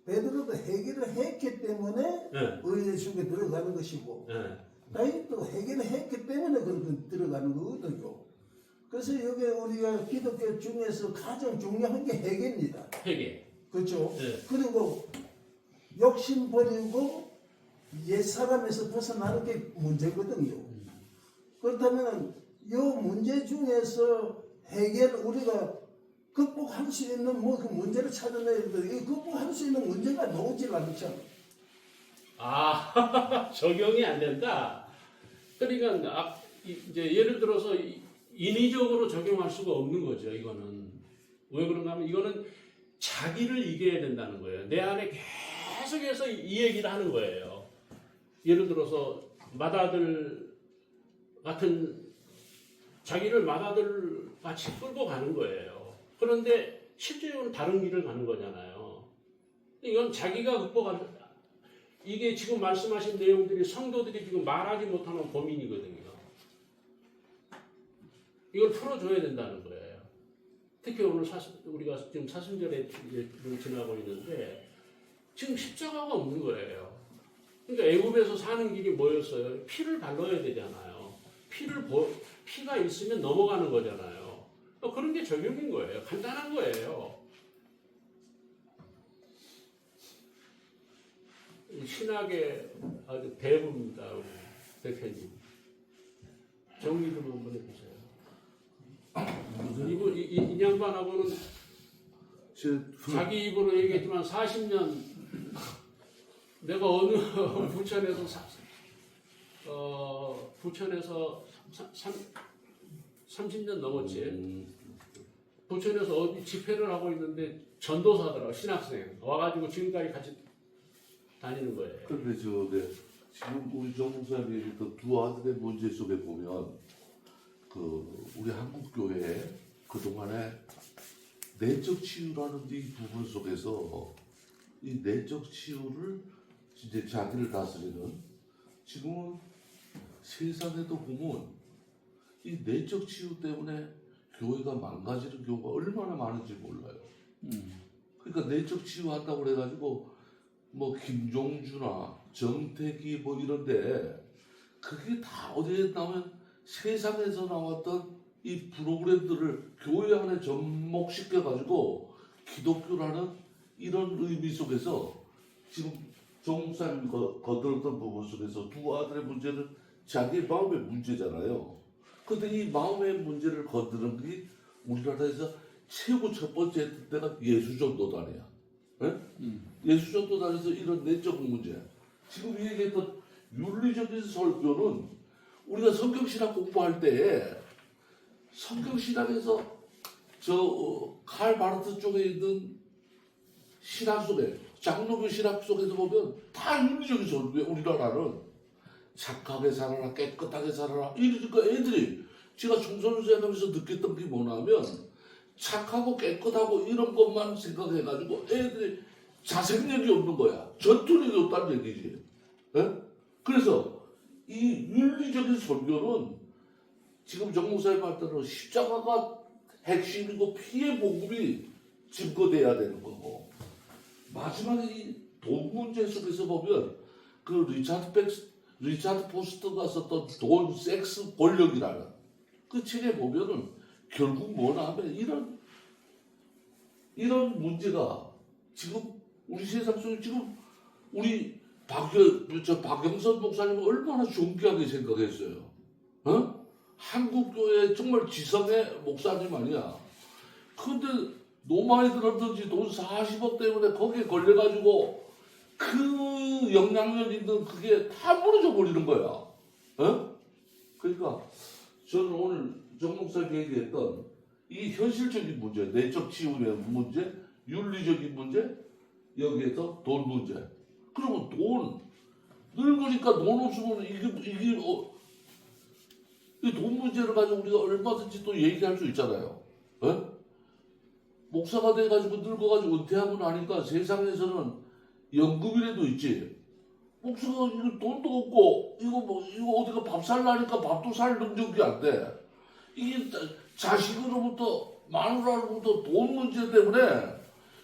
Speaker 5: 베드로도 해결을 했기 때문에
Speaker 3: 네.
Speaker 5: 의의 속에 들어가는 것이고
Speaker 3: 네.
Speaker 5: 다윗도 해결을 했기 때문에 그렇게 들어가는 거거든요. 그래서 여기 우리가 기독교 중에서 가장 중요한 게 해결입니다.
Speaker 3: 회개.
Speaker 5: 그렇죠?
Speaker 3: 네.
Speaker 5: 그리고 욕심 버리고 옛사람에서 벗어나는 게 문제거든요. 그렇다면 이 문제 중에서 해결 우리가 극복할 수 있는 뭐 그 문제를 찾아내야 되는데 이 극복할 수 있는 문제가 나오질 않잖아.
Speaker 3: 아, 적용이 안 된다. 그러니까 이제 예를 들어서 인위적으로 적용할 수가 없는 거죠. 이거는 왜 그런가 하면 이거는 자기를 이겨야 된다는 거예요. 내 안에 계속해서 이 얘기를 하는 거예요. 예를 들어서 맏아들 같은 자기를 맏아들 같이 끌고 가는 거예요. 그런데 실제로는 다른 길을 가는 거잖아요. 이건 자기가 극복하는 이게 지금 말씀하신 내용들이 성도들이 지금 말하지 못하는 고민이거든요. 이걸 풀어줘야 된다는 거예요. 특히 오늘 우리가 지금 사순절에 지나고 있는데 지금 십자가가 없는 거예요. 그러니까 애굽에서 사는 길이 뭐였어요? 피를 발라야 되잖아요. 피가 있으면 넘어가는 거잖아요. 그런 게 적용인 거예요. 간단한 거예요. 신학의 아주 대부입니다. 대표님. 정리 좀 한번 해주세요. 이 양반하고는 자기 입으로 얘기했지만 40년 내가 어느 부천에서 30년 넘었지. 부천에서 어디 집회를 하고 있는데 전도사더라고. 신학생 와가지고 지금까지 같이 다니는 거예요.
Speaker 1: 그런데 지금 우리 정 목사님이 얘기했던 두 아들의 문제 속에 보면 우리 한국 교회에 그동안에 내적 치유라는 이 부분 속에서 이 내적 치유를 이제 자기를 다스리는 지금은 세상에도 보면 이 내적 치유 때문에 교회가 망가지는 경우가 얼마나 많은지 몰라요. 그러니까 내적 치유한다고 그래가지고 뭐 김종주나 정택이 뭐 이런데 그게 다 어디에 나오면 세상에서 나왔던 이 프로그램들을 교회 안에 접목시켜가지고 기독교라는 이런 의미 속에서 지금 정 목사님이 거들었던 부분 속에서 두 아들의 문제는 자기 마음의 문제잖아요. 근데 이 마음의 문제를 거드는 게 우리나라에서 최고 첫 번째 때가 예수전도단이야. 네? 예수전도단에서 이런 내적 문제. 지금 얘기했던 윤리적인 설교는 우리가 성경신학 공부할 때 성경신학에서 칼 바르트 쪽에 있는 신학 속에 장로교 신학 속에서 보면 다 윤리적인 설교예요. 우리나라는 착하게 살아라, 깨끗하게 살아라. 이러니까 애들이 제가 청소년 생활하면서 느꼈던 게 뭐냐면 착하고 깨끗하고 이런 것만 생각해가지고 애들이 자생력이 없는 거야. 전투력이 없다는 얘기지. 네? 그래서 이 윤리적인 설교는 지금 정 목사님 말대로 십자가가 핵심이고 피의 복음이 증거돼야 되는 거고 마지막에 이 돈 문제 속에서 보면 그 리차드 포스터가 썼던 돈, 섹스, 권력이라는 그 책에 보면은 결국 뭐나 하면 이런 문제가 지금 우리 세상 속에 지금 우리 박영선 목사님은 얼마나 존귀하게 생각했어요. 어? 한국교회 정말 지성의 목사님 아니야. 근데 너무 많이 들었든지 돈 40억 때문에 거기에 걸려가지고 그 영향력 있는 그게 다 무너져 버리는 거야. 어? 그러니까 저는 오늘 정 목사님이 얘기했던 이 현실적인 문제, 내적 치유의 문제, 윤리적인 문제, 여기에서 돈 문제. 그러면 늙으니까 돈 없으면 이 돈 문제를 가지고 우리가 얼마든지 또 얘기할 수 있잖아요. 어? 목사가 돼가지고 늙어가지고 은퇴하고 나니까 세상에서는 연금이라도 있지. 목사가 이거 돈도 없고 이거 어디가 밥 살라니까 밥도 살 능력이 안 돼. 이게 자식으로부터 마누라로부터 돈 문제 때문에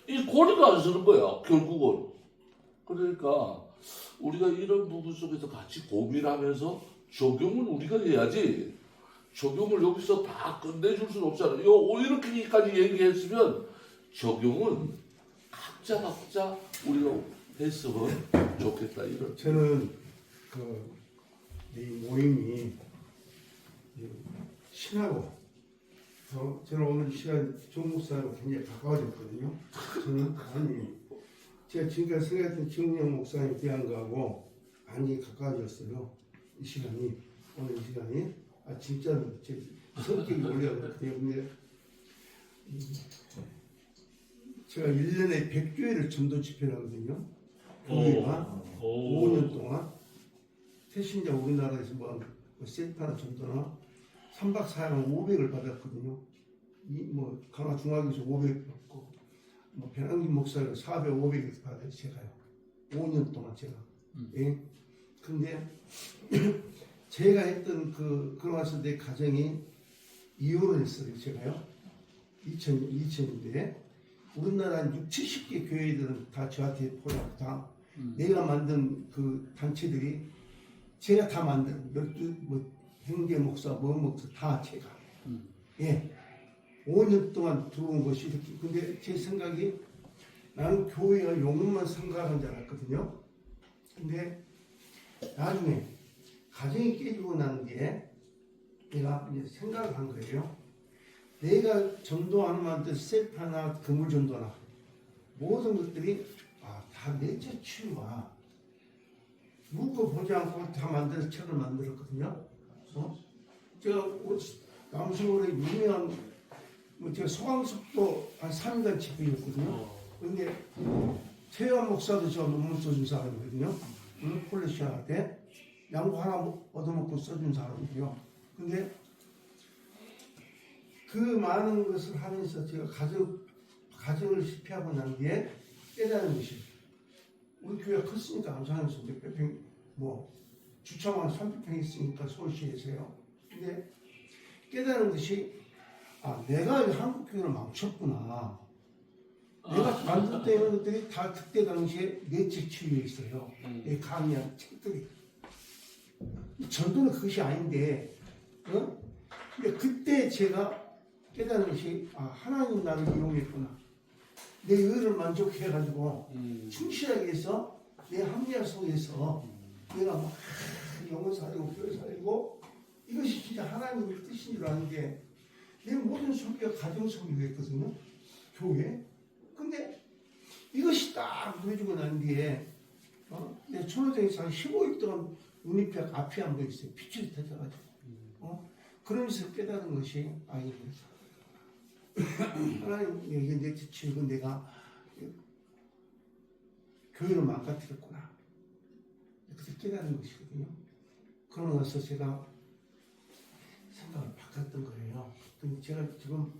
Speaker 1: 이 고리가 안 서는 거야, 결국은. 그러니까 우리가 이런 부분 속에서 같이 고민하면서 적용은 우리가 해야지. 적용을 여기서 다 끝내줄 수는 없잖아. 이렇게까지 얘기했으면 적용은 각자 우리가 했으면 좋겠다 이런.
Speaker 5: 저는 이 모임이 신하고 저는 오늘 시간 정 목사하고 굉장히 가까워졌거든요. 저는 제가 지금까지 생각했던 정영 목사님에 대한 거하고 많이 가까워졌어요. 이 시간이 오늘 이 시간이 진짜로 제 성격이 올라가기 때문에 제가 1년에 100교회를 전도 집회를 하거든요. 교회가 5년 동안 태신자 우리나라에서 센터나 전도나 3박 4일 500을 받았거든요. 강화 중학에서 500 받고 배낭김 목사가 400, 500을 받아요. 제가요. 5년 동안 제가. 예. 근데 제가 했던 그러면서 내 가정이 이혼을 했어요. 제가요. 2000년대에 우리나라 한 6, 70개 교회들은 다 저한테 포함 다 내가 만든 그 단체들이 제가 다 만든 12 행대 목사, 목사 다 제가. 예. 5년 동안 들어온 것이 이렇게. 근데 제 생각이 나는 교회가 용문만 생각한 줄 알았거든요. 근데 나중에 가정이 깨지고 난 뒤에 내가 이제 생각을 한 거예요. 내가 전도하는 만들 셀파나 그물 전도나 모든 것들이 다 내적 치유와 누구 보지 않고 다 만들어서 책을 만들었거든요. 제가 남수울의 유명한 제가 소강석도 한 3일간 집회였거든요. 그런데 태연 목사도 저 논문 써준 사람이거든요. 폴리시아 할 때 양고 하나 얻어먹고 써준 사람이에요. 근데 그 많은 것을 하면서 제가 가정을 실패하고 난 뒤에 깨달은 것이 우리 교회가 컸으니까 감사하면서 몇백 평, 주차만 300평 있으니까 서울시에서요. 근데 깨달은 것이 내가 한국 교회를 망쳤구나. 내가 만들었던 이런 것들이 다 그때 당시에 내적 치유에 있어요. 내 강의한 책들이. 전도는 그것이 아닌데, 근데 그때 제가 깨달은 것이 하나님 나를 이용했구나. 내 의를 만족해가지고 충실하게 해서 내 합리화 속에서 내가 영어 살리고 교회 살리고 이것이 진짜 하나님의 뜻인 줄 아는데 내 모든 설교가 가정 설교였거든요. 교회. 근데 이것이 딱 보여주고 난 뒤에 내 초노정에서 한 15일 동안 눈이 앞이 안 보였어요. 빛이 터져가지고. 그러면서 깨달은 것이 하나님 여기 내 지치고 내가 교회를 망가뜨렸구나. 그래서 깨달은 것이거든요. 그러고 나서 제가 생각을 바꿨던 거예요. 근데 제가 지금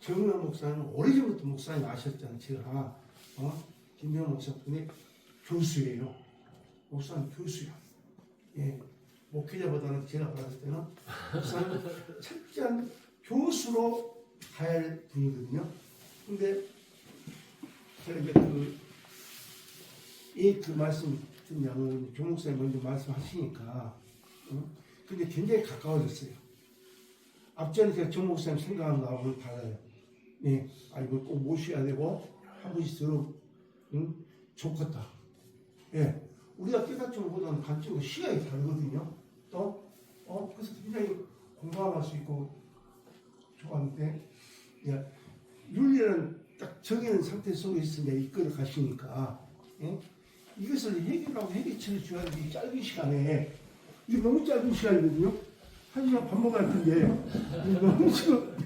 Speaker 5: 정명 목사는 오래전부터 목사님 아셨잖아요. 제가 김명 목사분이 교수예요. 목사님 교수야. 예, 목회자보다는 제가 봤을 때는 목사님 철저한 교수로 가야 할 분이거든요. 근데 제가 이제 그 말씀 듣냐면 정 목사님 먼저 말씀하시니까 근데 굉장히 가까워졌어요. 앞전에 제가 정 목사님 생각한 거하고는 달라요. 네, 이걸 꼭 모셔야 되고 한 번씩 들으면 좋겠다. 예, 우리가 깨닫지보다는 관점과 시각이 다르거든요. 또 그래서 굉장히 공감할 수 있고 좋았는데 윤리는 딱 정해진 상태 속에서 이끌어 가시니까 이것을 해결하고 해결책을 줘야 되는데 짧은 시간에 이게 너무 짧은 시간이거든요. 1시간 밥 먹어야 할 텐데 너무 지금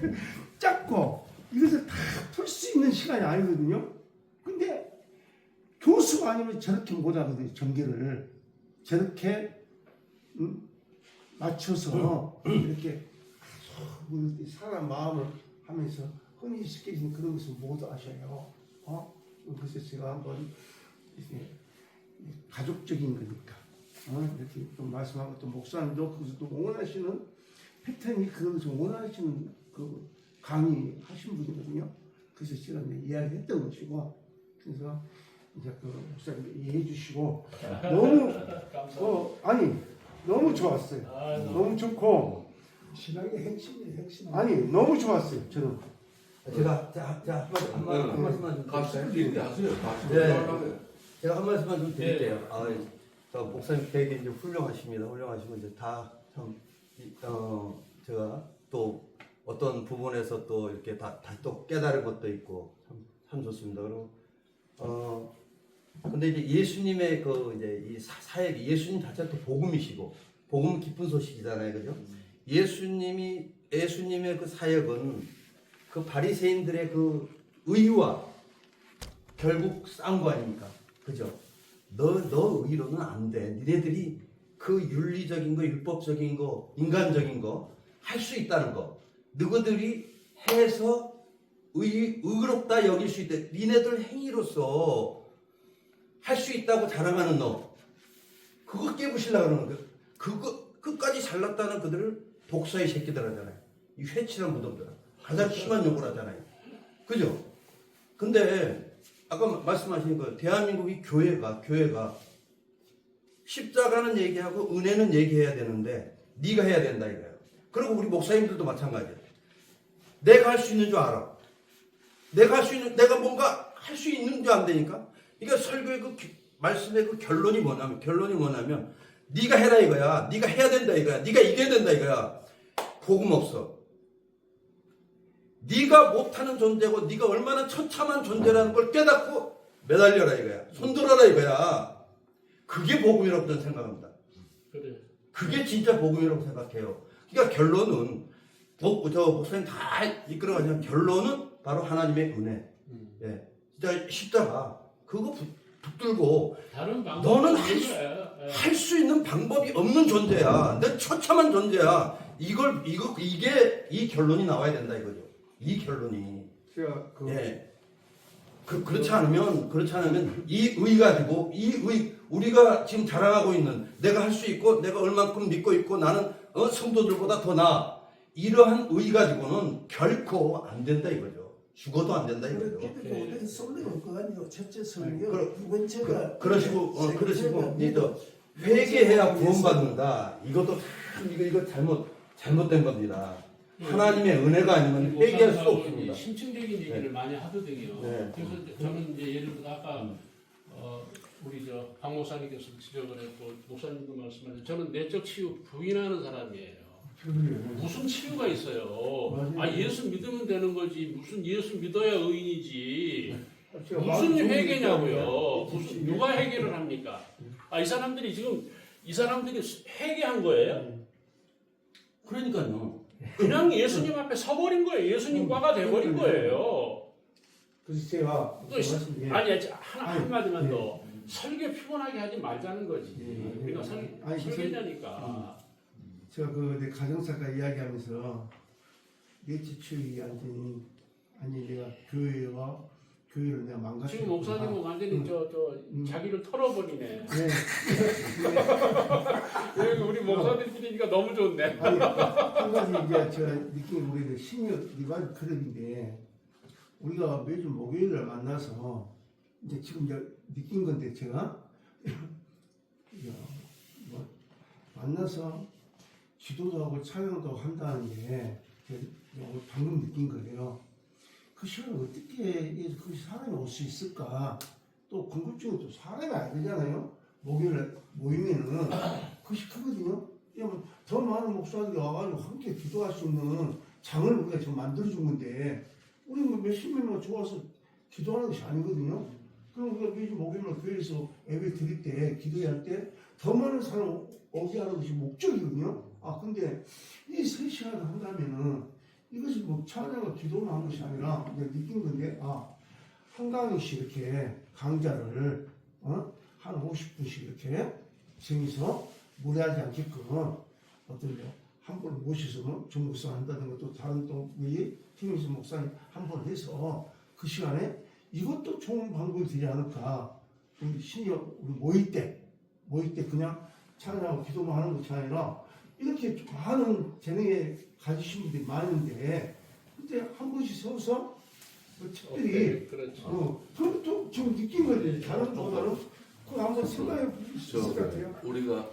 Speaker 5: 짧고 이것을 다 풀 수 있는 시간이 아니거든요. 근데 교수가 아니면 저렇게 못하거든요. 전개를 저렇게 맞춰서 이렇게 사람 마음을 하면서 흔히 익숙해지는 그런 것을 못 아셔요. 그래서 제가 한번 가족적인 거니까 이렇게 좀 말씀하고 또 목사님도 그것을 또 원하시는 패턴이 그것을 좀 원하시는 그 강의하신 분이거든요. 그래서 제가 이제 이야기했던 것이고, 그래서 이제 그 목사님 이해해 주시고 너무 아니 너무 좋았어요. 너무 좋고
Speaker 2: 신앙의 핵심이에요, 핵심.
Speaker 5: 아니 너무 좋았어요. 저는
Speaker 2: 제가 한 말씀만 좀
Speaker 1: 가슴
Speaker 2: 드릴까요?
Speaker 1: 얘기하세요.
Speaker 2: 네. 제가 한 말씀만 좀 드릴게요. 저 목사님 되게 이제 훌륭하십니다. 훌륭하시고 이제 다 참 제가 또 어떤 부분에서 또 이렇게 다시 또 깨달은 것도 있고 참 좋습니다. 그리고 근데 이제 예수님의 그 이제 이 사역 예수님 자체가 또 복음이시고 복음 기쁜 소식이잖아요, 그죠? 예수님의 그 사역은 그 바리새인들의 그 의와 결국 싸운 거 아닙니까? 그죠? 너 의로는 안 돼. 니네들이 그 윤리적인 거, 율법적인 거, 인간적인 거 할 수 있다는 거. 너희들이 해서 의롭다 여길 수 있다. 니네들 행위로서 할 수 있다고 자랑하는 너. 그거 깨부시려고 그러는 거야. 그거 끝까지 잘났다는 그들을 독사의 새끼들 하잖아요. 이 회칠한 무덤들. 가장 심한 욕을 하잖아요. 그죠? 근데 아까 말씀하신 거 대한민국이 교회가 십자가는 얘기하고 은혜는 얘기해야 되는데 네가 해야 된다 이거예요. 그리고 우리 목사님들도 마찬가지예요. 내가 할 수 있는 줄 알아. 내가 뭔가 할 수 있는 줄 안 되니까. 그러니까 설교의 그 말씀의 그 결론이 뭐냐면 네가 해라 이거야. 네가 해야 된다 이거야. 네가 이겨야 된다 이거야. 복음 없어. 네가 못하는 존재고 네가 얼마나 처참한 존재라는 걸 깨닫고 매달려라 이거야. 손들어라 이거야. 그게 복음이라고 저는 생각합니다.
Speaker 3: 그래.
Speaker 2: 그게 진짜 복음이라고 생각해요. 그러니까 결론은 저 목사님 다 이끌어가지만 결론은 바로 하나님의 은혜. 예, 진짜 십자가 그거 붙들고
Speaker 3: 다른 방법이
Speaker 2: 너는
Speaker 3: 없는 거야. 예.
Speaker 2: 할 수 있는 방법이 없는 존재야. 너 처참한 존재야. 이게 이 결론이 나와야 된다 이거죠. 이 결론이.
Speaker 5: 제가
Speaker 2: 예. 그렇지 않으면 이 의 가지고 우리가 지금 자랑하고 있는 내가 할 수 있고 내가 얼만큼 믿고 있고 나는 성도들보다 더 나아 이러한 의 가지고는 결코 안 된다 이거죠. 죽어도 안 된다 이거죠.
Speaker 5: 그렇게 쏠리는 거 아니에요. 첫째 설교,
Speaker 2: 그러-
Speaker 5: 두 번째가
Speaker 2: 그러시고 이제 회개해야 구원받는다. 이것도 참 이거 잘못된 겁니다. 하나님의 은혜가 아니면 회개할 수 없습니다.
Speaker 3: 심층적인 얘기를 많이 하거든요.
Speaker 2: 네.
Speaker 3: 그래서 저는 이제 예를 들어 아까 우리 박 목사님께서 지적을 했고 목사님도 말씀하셨는데 저는 내적 치유 부인하는 사람이에요. 무슨 치유가 있어요? 예수 믿으면 되는 거지. 무슨 예수 믿어야 의인이지. 무슨 회개냐고요? 무슨 누가 회개를 합니까? 이 사람들이 회개한 거예요?
Speaker 2: 그러니까요.
Speaker 3: 그냥 예수님 앞에 서버린 거예요. 예수님과가 돼버린 거예요.
Speaker 5: 그래서 제가
Speaker 3: 또 한마디만
Speaker 5: 예.
Speaker 3: 더 설교 피곤하게 하지 말자는 거지. 우리가 설계자니까.
Speaker 5: 제가 내 가정사가 이야기하면서 내 지출이 아니 내가 교회를 내가 망가뜨렸구나.
Speaker 3: 지금 목사님은 완전히 자기를 털어버리네.
Speaker 5: 네.
Speaker 3: 우리 목사님끼리니까 너무 좋네.
Speaker 5: 아니, 한 가지 이제 제가 느낀 우리 시니어 리바이브 클럽인데 우리가 매주 목요일을 만나서 이제 지금 이제 느낀 건데 제가 만나서 기도도 하고 찬양도 한다는 게 방금 느낀 거예요. 그 시간에 어떻게 그 사람이 올 수 있을까? 또 궁금증이 또 사람이 안 되잖아요. 목요일에 모이면은 그것이 크거든요. 더 많은 목사들이 와가지고 함께 기도할 수 있는 장을 우리가 지금 만들어준 건데 우리 몇십 명만 좋아서 기도하는 것이 아니거든요. 그럼 우리가 매주 목요일날 교회에서 예배 드릴 때 기도할 때 더 많은 사람 오게 하는 것이 목적이거든요. 근데 이 3시간을 한다면은 이것이 찬양과 기도만 하는 것이 아니라 내가 느낀 건데 한강희씨 이렇게 강좌를 한 50분씩 이렇게 정해서 무리하지 않게끔 어떤 한 분 모셔서 중국사 한다든가 또 다른 또 우리 팀에서 목사님 한 번 해서 그 시간에 이것도 좋은 방법이 되지 않을까. 우리 시니어 우리 모일 때 그냥 찬양하고 기도만 하는 것이 아니라 이렇게 많은 재능에 가지신 분들이 많은데 이제 한 번씩 서서 특별히
Speaker 3: 오케이, 그렇지.
Speaker 5: 그럼 좀 지금 느낀 거지. 다른 보다는 그거 한번 생각해 볼 수 있을 것 같아요.
Speaker 1: 우리가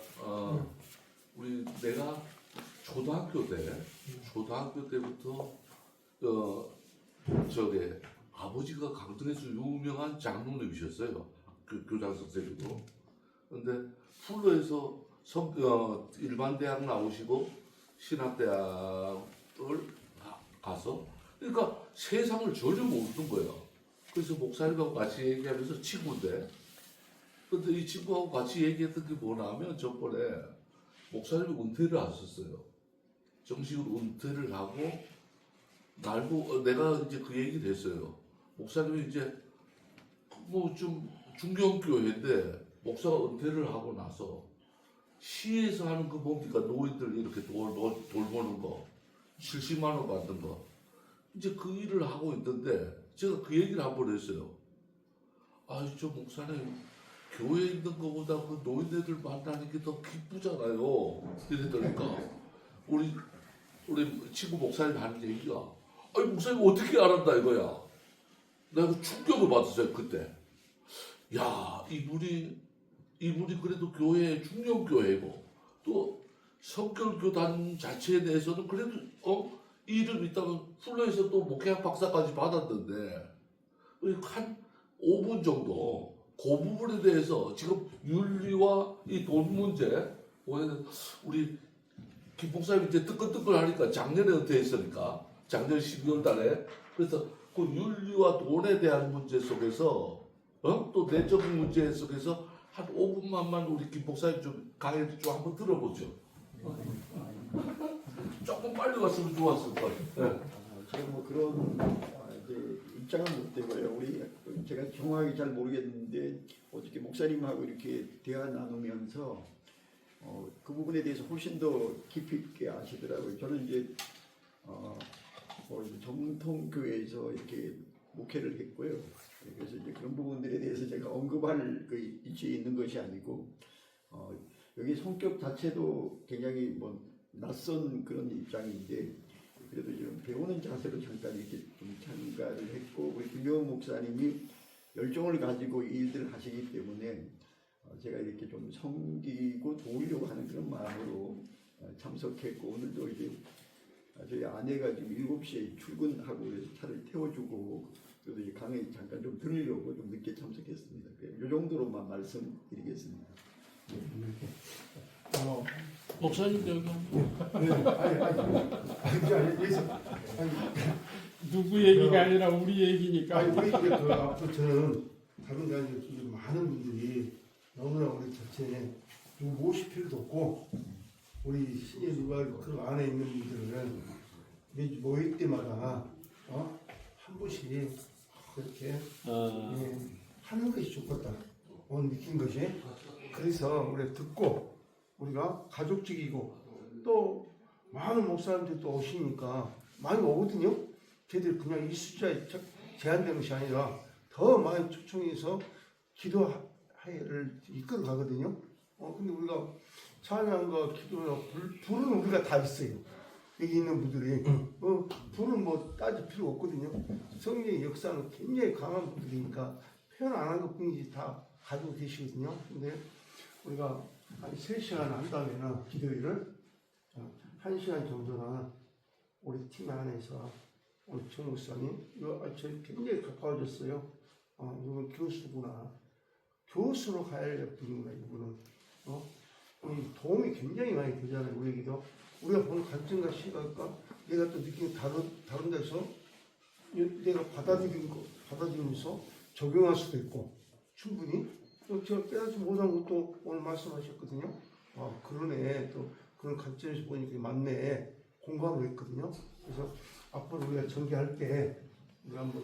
Speaker 1: 내가 초등학교 때부터 저게 아버지가 강릉에서 유명한 장로님이셨어요. 교장 선생님이고. 근데 풀로에서 일반 대학 나오시고 신학대학을 가서 그러니까 세상을 전혀 모르는 거예요. 그래서 목사님하고 같이 얘기하면서 친구인데 근데 이 친구하고 같이 얘기했던 게 뭐냐면 저번에 목사님이 은퇴를 하셨어요. 정식으로 은퇴를 하고 내가 이제 그 얘기를 했어요. 목사님이 이제 뭐 좀 중견교회인데 목사가 은퇴를 하고 나서 시에서 하는 그 뭡니까 노인들 이렇게 돌보는 거 70만 원 받는 거 이제 그 일을 하고 있던데 제가 그 얘기를 한번 했어요. 저 목사님 교회에 있는 것보다 그 노인네들 만나는 게 더 기쁘잖아요. 이랬더니까 우리 친구 목사님 하는 얘기가 목사님 어떻게 알았나 이거야. 내가 충격을 받았어요 그때. 야 이분이 그래도 교회 중년교회고 또 성결교단 자체에 대해서는 그래도 이름 있다면 풀로에서 또 목회학 박사까지 받았는데 한 5분 정도 그 부분에 대해서 지금 윤리와 이 돈 문제 우리 김 목사님이 이제 뜨끈뜨끈 하니까 작년에 은퇴했으니까 작년 12월 달에 그래서 그 윤리와 돈에 대한 문제 속에서 또 내적 문제 속에서 한 5분만만 우리 김 목사님 좀 강의 좀 한번 들어보죠. 조금 빨리 왔으면 좋았을 거예요. 네.
Speaker 6: 제가 뭐 그런 이제 입장은 못 되고요. 제가 정확하게 잘 모르겠는데 어저께 목사님하고 이렇게 대화 나누면서 그 부분에 대해서 훨씬 더 깊이 있게 아시더라고요. 저는 이제 정통교회에서 이렇게 목회를 했고요. 그래서 이제 그런 부분들에 대해서 제가 언급할 그 위치에 있는 것이 아니고 여기 성격 자체도 굉장히 뭐 낯선 그런 입장인데 그래도 좀 배우는 자세로 잠깐 이렇게 좀 참가를 했고 우리 김영훈 목사님이 열정을 가지고 이 일들을 하시기 때문에 제가 이렇게 좀 섬기고 도우려고 하는 그런 마음으로 참석했고 오늘도 이제 저희 아내가 지금 7시에 출근하고 그래서 차를 태워주고 그래도 이 강의 잠깐 좀 들으려고 좀 늦게 참석했습니다. 이 정도로만 말씀드리겠습니다.
Speaker 3: 목사님 여기
Speaker 2: 누구 얘기가 아니라 우리 얘기니까.
Speaker 5: 우리 이제 그 앞으로 저는 다른 게 아니라 많은 분들이 너무나 우리 자체에 누구 모실 필요도 없고 우리 신예주가 그 안에 있는 분들은 매주 모일 때마다 한 분씩 그렇게 하는 것이 좋겠다 오늘 느낀 것이 그래서 우리가 듣고 우리가 가족적이고 또 많은 목사님들이 또 오시니까 많이 오거든요. 저희들 그냥 이 숫자에 제한된 것이 아니라 더 많이 초청해서 기도회를 이끌어 가거든요. 근데 우리가 찬양과 기도나 불은 우리가 다 있어요. 여기 있는 분들이 불은 뭐 따질 필요 없거든요. 성령의 역사는 굉장히 강한 분들이니까 표현 안 한 것뿐이지 다 가지고 계시거든요. 근데 우리가 한 3시간 한다면은 기도회를 1시간 정도는 우리 팀 안에서 우리 정 목사님 저희 굉장히 가까워졌어요. 이건 교수구나. 교수로 가야 할 분이구나 이분은. 도움이 굉장히 많이 되잖아요. 우리에게도. 우리가 보는 관점과 시각과 내가 또 느끼는 다른 데서 내가 받아들이면서 적용할 수도 있고 충분히 또 제가 깨닫지 못한 것도 오늘 말씀하셨거든요. 그러네. 또 그런 관점에서 보니까 맞네. 공감을 했거든요. 그래서 앞으로 우리가 전개할 때 우리 한번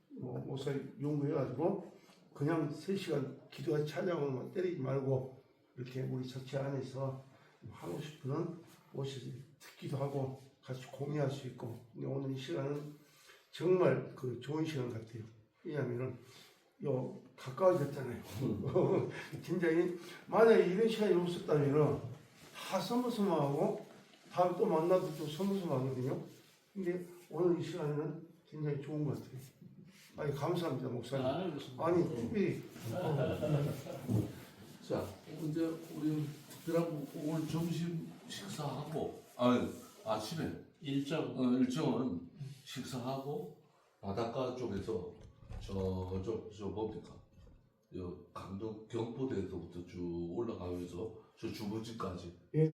Speaker 5: 목사 연구해가지고 그냥 3시간 기도와 찬양으로만 때리지 말고 이렇게 우리 자체 안에서 하고 싶은 오셔서 듣기도 하고 같이 공유할 수 있고 근데 오늘 이 시간은 정말 그 좋은 시간 같아요. 왜냐하면은 가까워졌잖아요. 굉장히 만약에 이런 시간이 없었다면은 다 서머서머하고 다음 또 만나도 또 서머서머하거든요. 근데 오늘 이 시간에는 굉장히 좋은 것 같아요. 아니 감사합니다 목사님.
Speaker 3: 알겠습니다.
Speaker 5: 아니 특별히
Speaker 1: 자, 이제 우리 특별한 오늘 점심 식사하고, 아침에 일정은 식사하고 바닷가 쪽에서 저 뭡니까? 강동 경포대에서부터 쭉 올라가면서 저 주거지까지